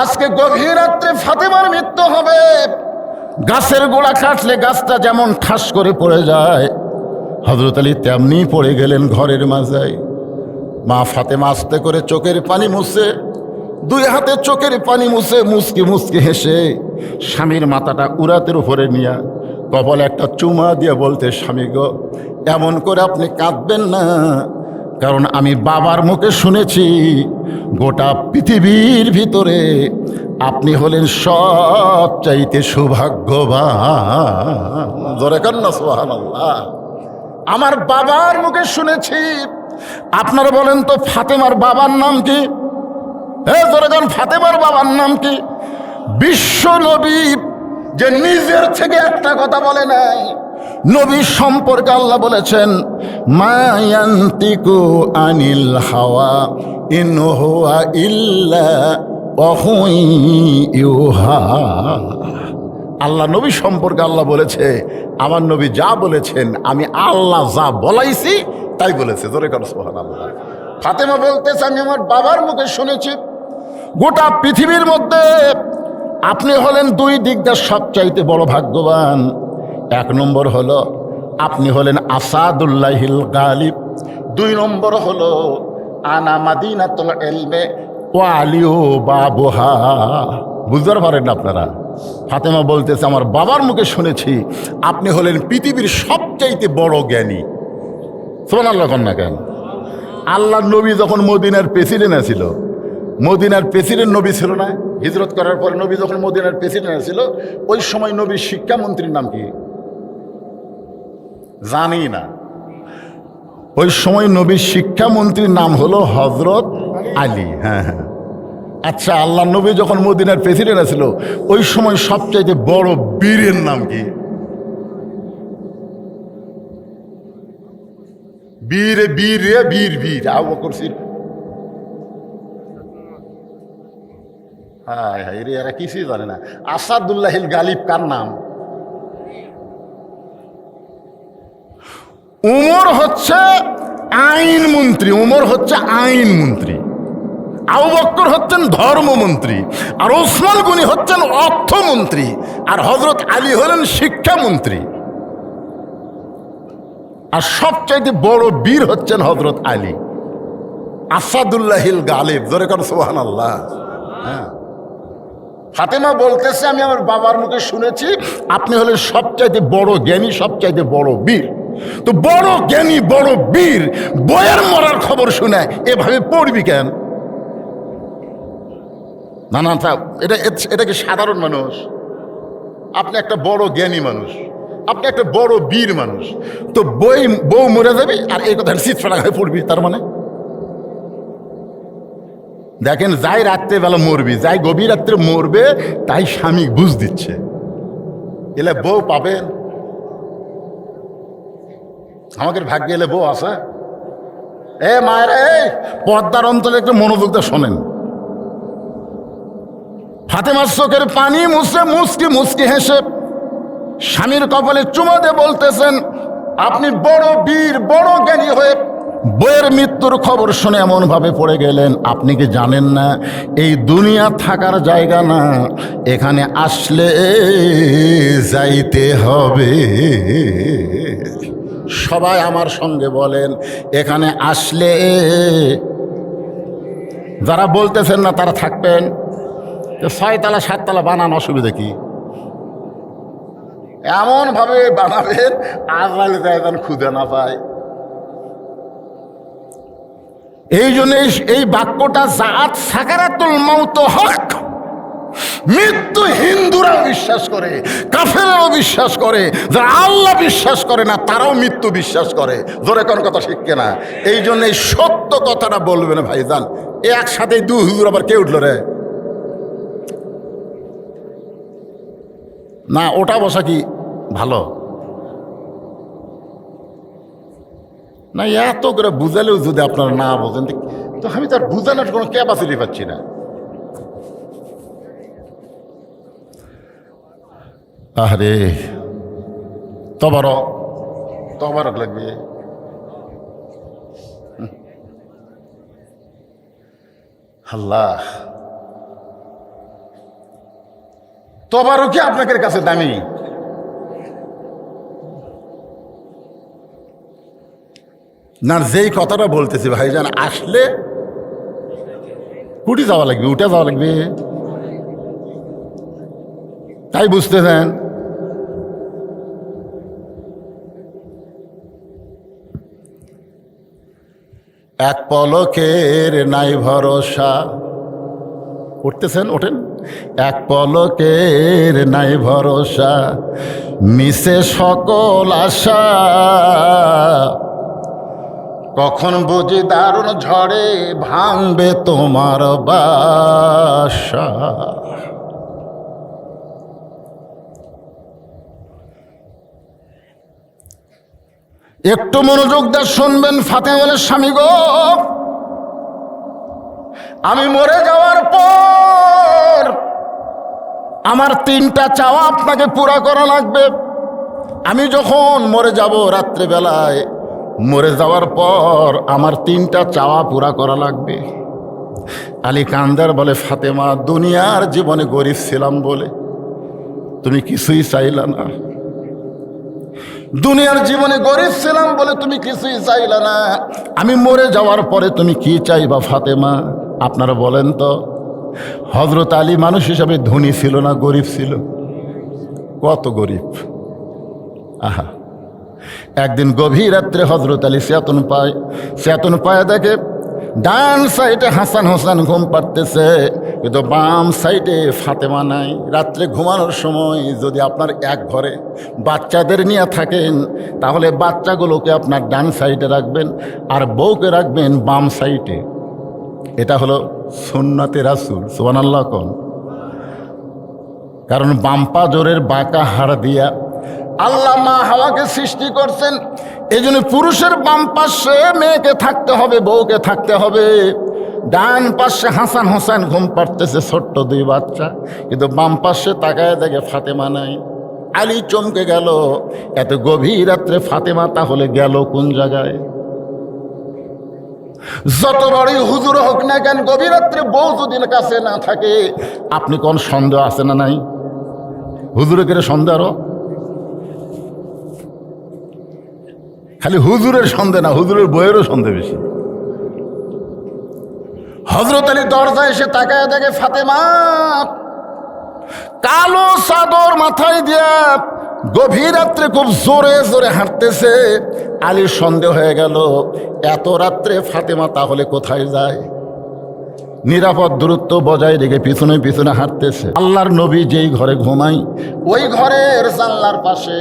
[SPEAKER 1] আজকে গভীর রাত্রে ফাতেমার মৃত্যু হবে, গাছের গোড়া কাটলে গাছটা যেমন ঠাস করে পড়ে যায়, হযরত আলী তেমনি পড়ে গেলেন ঘরের মাঝে। মা ফাতেমা আস্তে করে চোখের পানি মুছে, 2 হাতে চোখের পানি মুছে মুচকি মুচকি হেসে স্বামীর মাথাটা উরাতের উপরে নিয়ে কপালে একটা চুমা দিয়ে বলতে, স্বামী গো, এমন করে আপনি কাঁদবেন না, কারণ আমি বাবার মুখে শুনেছি গোটা পৃথিবীর ভিতরে আপনি হলেন সবচাইতে সৌভাগ্যবান। জোরে কান না সুবহানাল্লাহ। আমার বাবার মুখে শুনেছি। আপনারা বলেন তো, ফাতেমার বাবার নাম কি? জোরে কান, ফাতেমার বাবার নাম কি? বিশ্ব নবী যে নিজের থেকে একটা কথা বলে নাই, নবী সম্পর্কে আল্লাহ বলেছেন, মা ইয়ান্তিকু আনিল হাওয়া ইন হুয়া ইল্লা ওয়াহুই ইউহা। আল্লাহ নবী সম্পর্কে আল্লাহ বলেছে, আমার নবী যা বলেছেন আমি আল্লাহ যা বলাইছি তাই বলেছে। জোরে কারো সুবহানাল্লাহ। ফাতেমা বলতেছে আমি আমার বাবার মুখে শুনেছি গোটা পৃথিবীর মধ্যে আপনি হলেন দুই দিক দিয়ে সবচাইতে বড় ভাগ্যবান। এক নম্বর হলো আপনি হলেন আসাদুল্লাহিল গালিব, দুই নম্বর হলো আনা মাদিনাতুল ইলমে ওয়া আলিউ বাবুহা। বুঝতে পারেন না আপনারা? ফাতেমা বলতেছে আমার বাবার মুখে শুনেছি আপনি হলেন পৃথিবীর সবচাইতে বড় জ্ঞানী। সুবহানাল্লাহ কন্যা কেন? আল্লাহ নবী যখন মদিনার প্রেসিডেন্ট ছিল, মদিনার প্রেসিডেন্ট নবী ছিল না? হিজরত করার পরে নবী যখন মদিনার প্রেসিডেন্ট ছিল, ওই সময় নবীর শিক্ষামন্ত্রীর নাম কি জানি না? ওই সময় নবীর শিক্ষামন্ত্রীর নাম হলো হজরত আলী। হ্যাঁ হ্যাঁ, আচ্ছা, আল্লাহ নবী যখন মদিনার প্রেসিডেন্ট ছিল, ওই সময় সবচাইতে বড় বীরের নাম কি? বীর বীর রে বীর বীর আবু বকর সিদ্দিক। হায় হায় রে, এরা কিছুই জানে না। আসাদুল্লাহিল গালিব কার নাম? উমর হচ্ছে আইন মন্ত্রী, উমর হচ্ছে আইন মন্ত্রী, আবু বকর হচ্ছেন ধর্মমন্ত্রী, আর ওসমান গনি হচ্ছেন অর্থমন্ত্রী, আর হজরত আলী হলেন শিক্ষামন্ত্রী। আর সবচাইতে বড় বীর হচ্ছেন হজরত আলী, আসাদুল্লাহিল গালিব। জোরে কর সুবহানাল্লাহ। হ্যাঁ, ফাতেমা বলতেছে আমি আমার বাবার মুখে শুনেছি আপনি হলেন সবচাইতে বড় জ্ঞানী, সবচাইতে বড় বীর। তো বড় জ্ঞানী বড় বীর বইয়ের মরার খবর শুনে এভাবে পড়বি কেন? না না, এটা কি সাধারণ মানুষ? আপনি একটা বড় জ্ঞানী মানুষ, আপনি একটা বড় বীর মানুষ, তো বউ মরে যাবি আর এই কথা শীত ফেলা হয়ে পড়বি? তার মানে দেখেন, যাই রাত্রেবেলা মরবি, যাই গভীর রাত্রে মরবে, তাই স্বামী বুঝ দিচ্ছে, এলে বউ পাবেন। আমাদের ভাগ্যে এলে বউ আছে। এ মায়ের, এই পর্দার অন্তরে একটু মনোযোগ দিয়ে শোনেন। ফাতেমার চোখের পানি মুছে মুচকি মুচকি হেসে স্বামীর কপালে চুমা দিয়ে বলতেছেন আপনি বড় বীর বড় জ্ঞানী হয়ে বইয়ের মৃত্যুর খবর শুনে এমন ভাবে পড়ে গেলেন, আপনি কি জানেন না এই দুনিয়া থাকার জায়গা না, এখানে আসলে যাইতে হবে। সবাই আমার সঙ্গে বলেন, এখানে আসলে। যারা বলতেছেন না তারা থাকবেন। 6 তলা 7 তলা বানান, অসুবিধা কি? এমন ভাবে বানাবেন আজরাইল যেন খুদে না পায়। এই জন্য এই বাক্যটা জাত সাকারাতুল মাউত হক, মৃত্যু হিন্দুরাও বিশ্বাস করে, কাফেররাও বিশ্বাস করে, যারা আল্লাহ বিশ্বাস করে না তারাও মৃত্যু বিশ্বাস করে। জোরে কোন কথা ঠিক কিনা? এই জন্য এই সত্য কথাটা বলবেন ভাইজান। একসাথে দু হুজুর আবার কে উঠল রে? না, ওটা বসা কি ভালো না? এত করে বুঝালেও যদি আপনারা না বোঝেন, তো আমি তার বুঝানোর কোনো ক্যাপাসিটি পাচ্ছি না। আরে তবারক লাগবে। আল্লাহ, তবারকই আপনাদের কাছে দামি। না, যেই কথাটা বলতেছি ভাইজান, আসলে কুটি যাওয়া লাগবে, উঠে যাওয়া লাগবে, তাই বুঝতেছেন। এক পলকের নাই ভরসা, উঠতেছেন, ওঠেন। এক পলকের নাই ভরসা, মিশে সকল আশা, কখন বুঝি দারুণ ঝড়ে ভাঙবে তোমার বাসা। একটু মনোযোগ দিয়ে শুনবেন। ফাতেমা বলে স্বামী গো, আমি মরে যাওয়ার পর আমার 3টা চাওয়া আপনাকে পুরা করা লাগবে। আমি যখন মরে যাব রাত্রেবেলায় মরে যাওয়ার পর আমার 3টা চাওয়া পুরা করা লাগবে। আলী কান্দার বলে, ফাতেমা, দুনিয়ার জীবনে গরিব ছিলাম বলে তুমি কিছুই চাইলা না, দুনিয়ার জীবনে গরিব ছিলাম বলে তুমি কিছুই চাইলা না, আমি মরে যাওয়ার পরে তুমি কি চাইবা ফাতেমা? আপনারা বলেন তো। হযরত আলী মানুষ হিসাবে ধনী ছিল না গরিব ছিল? কত গরিব! আহা, একদিন গভীর রাত্রে হযরত আলী চেতন পায় দেখে ডান সাইডে হাসান হোসেন ঘুম পাড়তেছে, কিন্তু বাম সাইডে ফাতেমা নাই। রাত্রে ঘুমানোর সময় যদি আপনার এক ঘরে বাচ্চাদের নিয়ে থাকেন, তাহলে বাচ্চাগুলোকে আপনার ডান সাইডে রাখবেন আর বউকে রাখবেন বাম সাইডে। এটা হলো সুন্নতে রাসূল। সুবহানাল্লাহ কোন। কারণ বাম্পা জোরের বাঁকা হাড় দিয়া আল্লাহ মা হাওয়াকে সৃষ্টি করছেন। এই জন্য পুরুষের বাম পাশে মেয়েকে থাকতে হবে, বউকে থাকতে হবে। ডান পাশে হাসান হোসেন ঘুম পাড়তেছে, ছোট্ট 2 বাচ্চা, কিন্তু বাম পাশে তাকায় দেখে ফাতেমা নাই। আলী চমকে গেল, এত গভীর রাত্রে ফাতেমা তাহলে গেল কোন জায়গায়? যত বড়ই হুজুর হোক না কেন, গভীর রাত্রে বউ যদি কাছে না থাকে, আপনি কোন সন্দেহ আছে না নাই? হুজুরে কেড়ে সন্দেহ, আরো খালি হুজুরের সন্দেহ না, হুজুরের বইয়েরও সন্দেহ বেশি। হযরত আলী দরজায় এসে তাকায় দেখে ফাতেমা কালো চাদর মাথায় দিয়া গভীর রাত্রে খুব জোরে জোরে হাঁটতেছে। আলীর সন্দেহ হয়ে গেল, এত রাত্রে ফাতেমা তাহলে কোথায় যায়? নিরাপদ দূরত্ব বজায় রেখে পিছনে পিছনে হাঁটতেছে। আল্লাহর নবী যেই ঘরে ঘুমাই, ওই ঘরের জানলার পাশে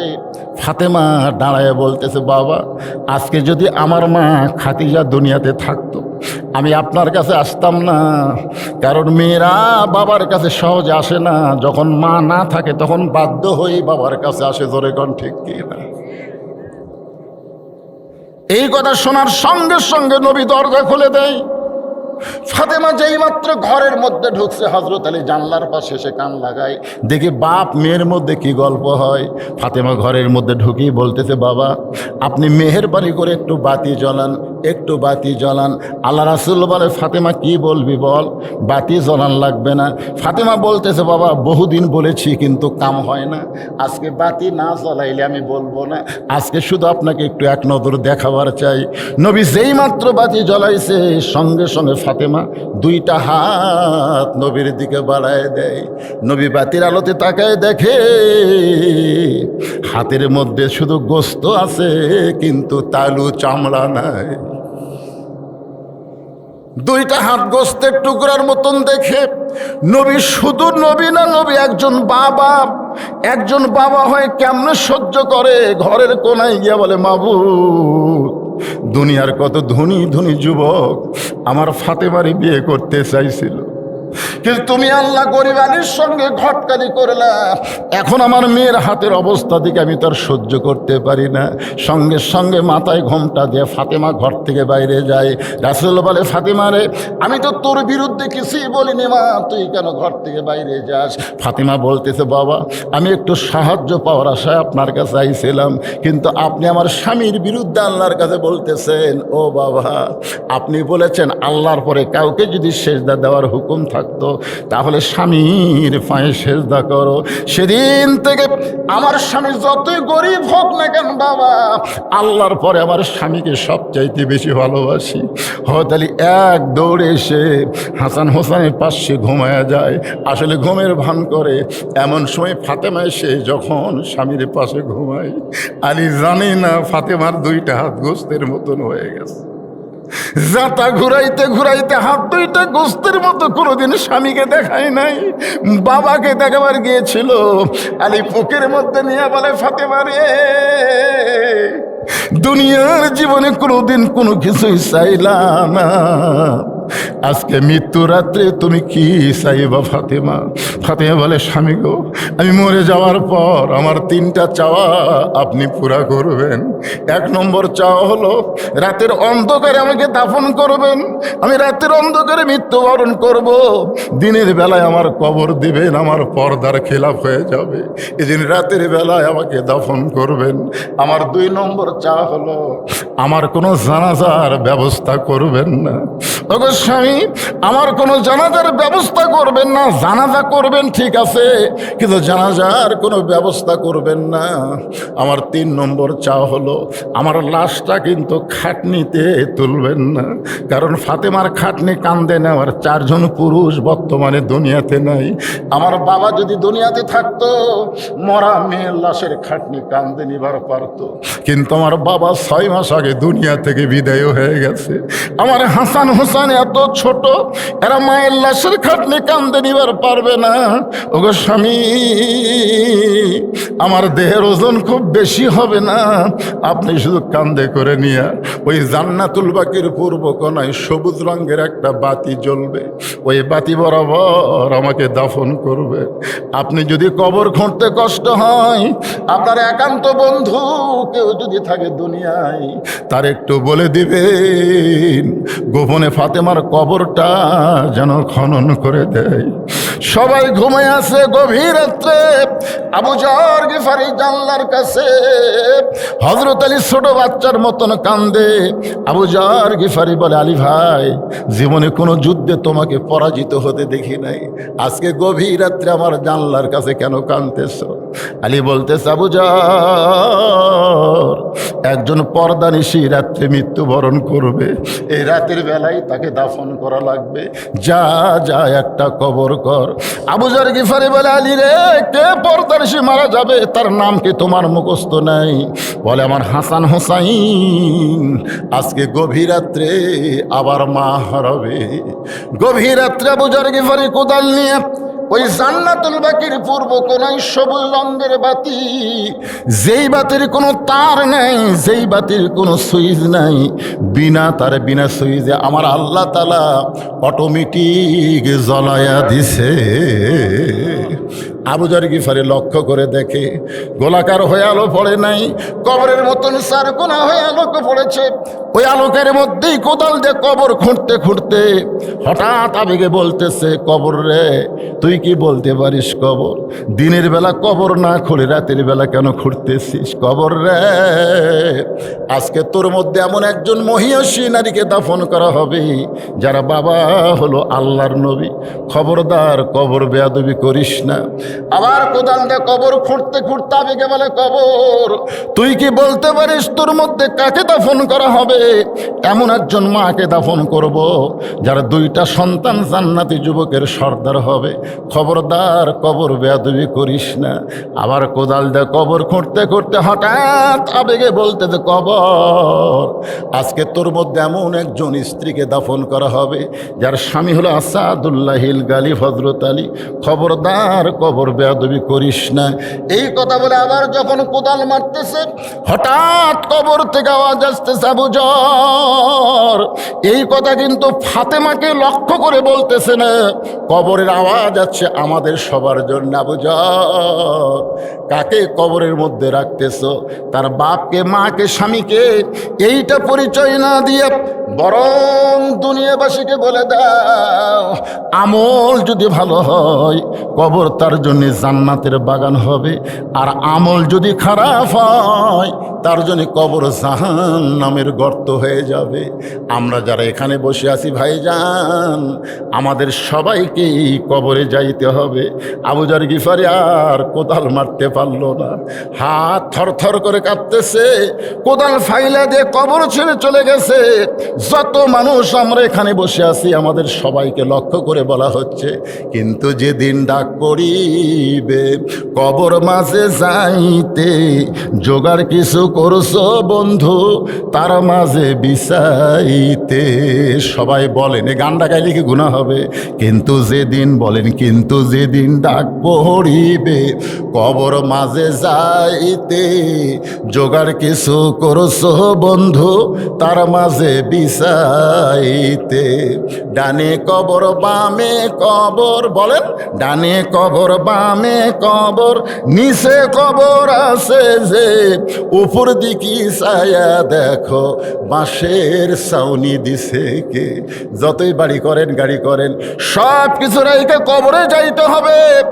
[SPEAKER 1] ফাতেমা দাঁড়ায় বলতেছে, বাবা, আজকে যদি আমার মা খাদিজা দুনিয়াতে থাকতো, আমি আপনার কাছে আসতাম না। কারণ মেয়েরা বাবার কাছে সহজে আসে না, যখন মা না থাকে তখন বাধ্য হয়ে বাবার কাছে আসে। জোরে কোন ঠিক কি না? এই কথা শোনার সঙ্গে সঙ্গে নবী দরজা খুলে দেয়। ফাতেমা যেই মাত্র ঘরের মধ্যে ঢুকছে, হযরত আলী জানলার পাশে এসে কান লাগায়, দেখি বাপ মেয়ের মধ্যে কি গল্প হয়। ফাতেমা ঘরের মধ্যে ঢুকি বলতেছে, বাবা, আপনি মেহেরবানি করে একটু বাতি জ্বালান, একটু বাতি জ্বালান। আল্লাহ রাসূল বলে, ফাতেমা কি বলবি বল, বাতি জ্বালান লাগবে না। ফাতেমা বলতেছে, বাবা, বহুদিন বলেছি কিন্তু কাম হয় না, আজকে বাতি না জ্বালাইলে আমি বলবো না, আজকে শুধু আপনাকে একটু এক নজর দেখাবার চাই। নবী যেই মাত্র বাতি জ্বালাইছে, সঙ্গে সঙ্গে ফাতেমা 2টা হাত নবীর দিকে বাড়ায় দেয়। নবী বাতির আলোতে তাকায় দেখে হাতের মধ্যে শুধু গোস্ত আছে, কিন্তু তালু চামড়া নাই। 2টা হাত গোস্তের টুকরার মতন দেখে নবী শুধু নবী না, নবী একজন বাবা হয়ে কেমনে সহ্য করে। ঘরের কোনায় গিয়া বলে, মাবুদ, দুনিয়ার কত ধনী ধনী যুবক আমার ফাতেমারে বিয়ে করতে চাইছিল, কিন্তু তুমি আল্লাহ গরিব আলীর সঙ্গে ঘটকারি করলা। এখন আমার মেয়ের হাতের অবস্থা দিকে আমি তার সহ্য করতে পারি না। সঙ্গে সঙ্গে মাথায় ঘোমটা দিয়ে ফাতেমা ঘর থেকে বাইরে যায়। রাসূল বলে, ফাতেমা রে, আমি তো তোর বিরুদ্ধে কিছুই বলিনি মা, তুই কেন ঘর থেকে বাইরে যাস? ফাতেমা বলতেছে, বাবা, আমি একটু সাহায্য পাওয়ার আশায় আপনার কাছে আইছিলাম, কিন্তু আপনি আমার স্বামীর বিরুদ্ধে আল্লাহর কাছে বলতেছেন। ও বাবা, আপনি বলেছেন আল্লাহর পরে কাউকে যদি সেজদা দেওয়ার হুকুম থাকতো, তাহলে স্বামীর পায়ে সেজদা করো। সেদিন থেকে আমার স্বামী যতই গরিব হোক না কেন বাবা, আল্লাহর পরে আমার স্বামীকে সবচাইতে বেশি ভালোবাসি। হযরত আলী এক দৌড়ে এসে হাসান হোসেনের পাশে ঘুমায়া যায়। আসলে ঘুমের ভান করে। এমন সময় ফাতেমা এসে যখন স্বামীর পাশে ঘুমায়, আলী জানে না ফাতেমার 2টা হাত গোস্তের মতন হয়ে গেছে। জাতা ঘুরাইতে ঘুরাইতে হাত 2টা গোস্তের মতো কোনোদিন স্বামীকে দেখায় নাই, বাবাকে দেখাবার গিয়েছিল। আলী বুকের মধ্যে নিয়ে বলে, ফাতেমা রে, দুনিয়ার জীবনে কোনোদিন কোনো কিছুই চাইলাম না, আজকে মৃত্যু রাত্রে তুমি কি চাইবা ফাতেমা? ফাতেমা বলে, স্বামী গো, আমি মরে যাওয়ার পর আমার 3টা চাওয়া আপনি পুরা করবেন। 1 নম্বর চাওয়া হলো রাতের অন্ধকারে আমাকে দাফন করবেন, আমি রাতের অন্ধকারে মৃত্যুবরণ করব। দিনের বেলায় আমার কবর দিবেন, আমার পর্দার খেলাফ হয়ে যাবে, এদিন রাতের বেলায় আমাকে দাফন করবেন। আমার 2 নম্বর চাওয়া হলো আমার কোনো জানাজার ব্যবস্থা করবেন না। ওগো স্বামী, আমার কোনো জানাজার ব্যবস্থা করবেন না। জানাজা করবেন ঠিক আছে, কিন্তু জানাজার কোনো ব্যবস্থা করবেন না। আমার 3 নম্বর চাওয়া হলো আমার লাশটা কিন্তু খাটনিতে তুলবেন না, কারণ ফাতেমার খাটনি কান্দে নেওয়ার 4 জন পুরুষ বর্তমানে দুনিয়াতে নাই। আমার বাবা যদি দুনিয়াতে থাকতো, মরা মেয়ের লাশের খাটনি কান্দে নিবার পারতো, কিন্তু আমার বাবা 6 মাস আগে দুনিয়া থেকে বিদায় হয়ে গেছে। আমার হাসান হোসেন এত ছোট, এরা মায়ের লাশের খাটনি কান্দে নিবার পারবে না। ওগো স্বামী, আমার দেহের ওজন খুব বেশি হবে না, আপনি শুধু কান্দে করে নিয়ে ওই জান্নাতুল বাকির পূর্ব কোণায় সবুজ রঙের একটা বাতি জ্বলবে, ওই বাতি বরাবর আমাকে দাফন করবে। আপনি যদি কবর খুঁড়তে কষ্ট হয়, আপনার একান্ত বন্ধু কেউ যদি থাকে দুনিয়ায়, তার একটু বলে দিবেন গোপনে ফাতেমার কবরটা যেন খনন করে দেয়। সবাই ঘুমায় আছে গভীর রাত্রে। আবু যর গিফারি জানলার কাছে, হযরত আলী ছোট বাচ্চার মতন কান্দে। আবু যর গিফারি বলে, আলী ভাই, জীবনে কোনো যুদ্ধে তোমাকে পরাজিত হতে দেখি নাই, আজকে গভীর রাত্রে আমার জানলার কাছে কেন কাঁদতেছ? আলী বলতেছে, আবু যর, একজন পর্দানিশী রাত্রে মৃত্যুবরণ করবে, এই রাতের বেলায় তাকে দাফন করা লাগবে, যা যা একটা কবর কর। আবু যর গিফারি বলে, আলী রে, কে পর্দানিশী মারা যাবে, তার নাম কি তোমার মুখস্থ নাই? বলে, আমার হাসান হোসাইন আজকে গভীর রাত্রে আবার মা হারাবে। গভীর রাত্রে আবু যর গিফারি কোদাল নিয়ে ওই জান্নাতুল বাকির পূর্ব কোণায় সবুজ রঙের বাতি, যেই বাতির কোনো তার নাই, যেই বাতির কোনো সুইচ নাই, বিনা তারে বিনা সুইচে আমার আল্লাহ তাআলা অটোমেটিক জ্বলায়া দিছে। আবু যর গিফারি লক্ষ্য করে দেখে গোলাকার হয়ে আলো পড়ে নাই, কবরের মতন চারকোনা হয়ে আলোক পড়েছে। ওই আলোকের মধ্যেই কোদাল দিয়ে কবর খুঁড়তে খুঁড়তে হঠাৎ আবেগে বলতেছে, কবর রে, তুই কি বলতে পারিস কবর? দিনের বেলা কবর না খুঁড়ে রাতের বেলা কেন খুঁড়তেছিস? কবর রে, আজকে তোর মধ্যে এমন একজন মহিয়সী নারীকে দাফন করা হবে যারা বাবা হলো আল্লাহর নবী। খবরদার কবর বেয়াদবি করিস না। আবার কোদাল দিয়ে কবর খুঁড়তে খুঁড়তে আবেগে বলে, কবর, তুই কি বলতে পারিস তোর মধ্যে কাকে দাফন করা হবে? এমন একজন মাকে দাফন করব যারা 2টা সন্তান জান্নাতি যুবকের সর্দার হবে। খবরদার কবর বেয়াদবি করিস না। আবার কোদাল দিয়ে কবর খুঁড়তে খুঁড়তে হঠাৎ আবেগে বলতে যে, কবর, আজকে তোর মধ্যে এমন একজন স্ত্রীকে দাফন করা হবে যার স্বামী হলো আসাদুল্লাহিল গালিব হযরত আলী। খবরদার কবর বেয়াদবি করিস না। এই কথা বলে আবার যখন কোদাল মারতেছে, হঠাৎ কবর থেকে আওয়াজ আসতেছে, আবু যর। এই কথা কিন্তু ফাতেমাকে লক্ষ্য করে বলতেছে না, কবরের আওয়াজ আছে আমাদের সবার জন্য। আবু যর, কাকে কবরের মধ্যে রাখতেছো? তার বাপকে, মাকে, স্বামীকে এইটা পরিচয় না দিয়ে বরং দুনিয়াবাসীকে বলে দাও, আমল যদি ভালো হয় কবর তার জন্য জান্নাতের বাগান হবে, আর আমল যদি খারাপ হয় তার জন্য কবর জাহান্নামের গর্ত হয়ে যাবে। আমরা যারা এখানে বসে আছি ভাইজান, আমাদের সবাইকেই কবরে যাইতে হবে। আবু যর গিফারি আর কোদাল মারতে পারল না, হাত থরথর করে কাঁপতেছে, কোদাল ফাইলা দিয়ে কবর ছেড়ে চলে গেছে। যত মানুষ আমরা এখানে বসে আছি আমাদের সবাইকে লক্ষ্য করে বলা হচ্ছে, কিন্তু যেদিন ডাক পড়িবে কবর মাঝে যাইতে, জোগাড় কিছু করছো বন্ধু তার মাঝে বিছাইতে। সবাই বলেন এই গানটা গাইলে কি গুনাহ হবে? কিন্তু যেদিন বলেন, কিন্তু যেদিন ডাক পড়িবে কবর মাঝে যাইতে, জোগাড় কিছু করছো বন্ধু তার মাঝে বিছাইতে। ডানে কবর বামে কবর, বলেন ডানে কবর বামে কবর, নিচে কবর আছে যে, উপর দিকে ছায়া দেখো বাঁশের ছাউনি দিছে কে। যতই বাড়ি করেন গাড়ি করেন সব কিছু রাইখে কবরে যাইতে হবে।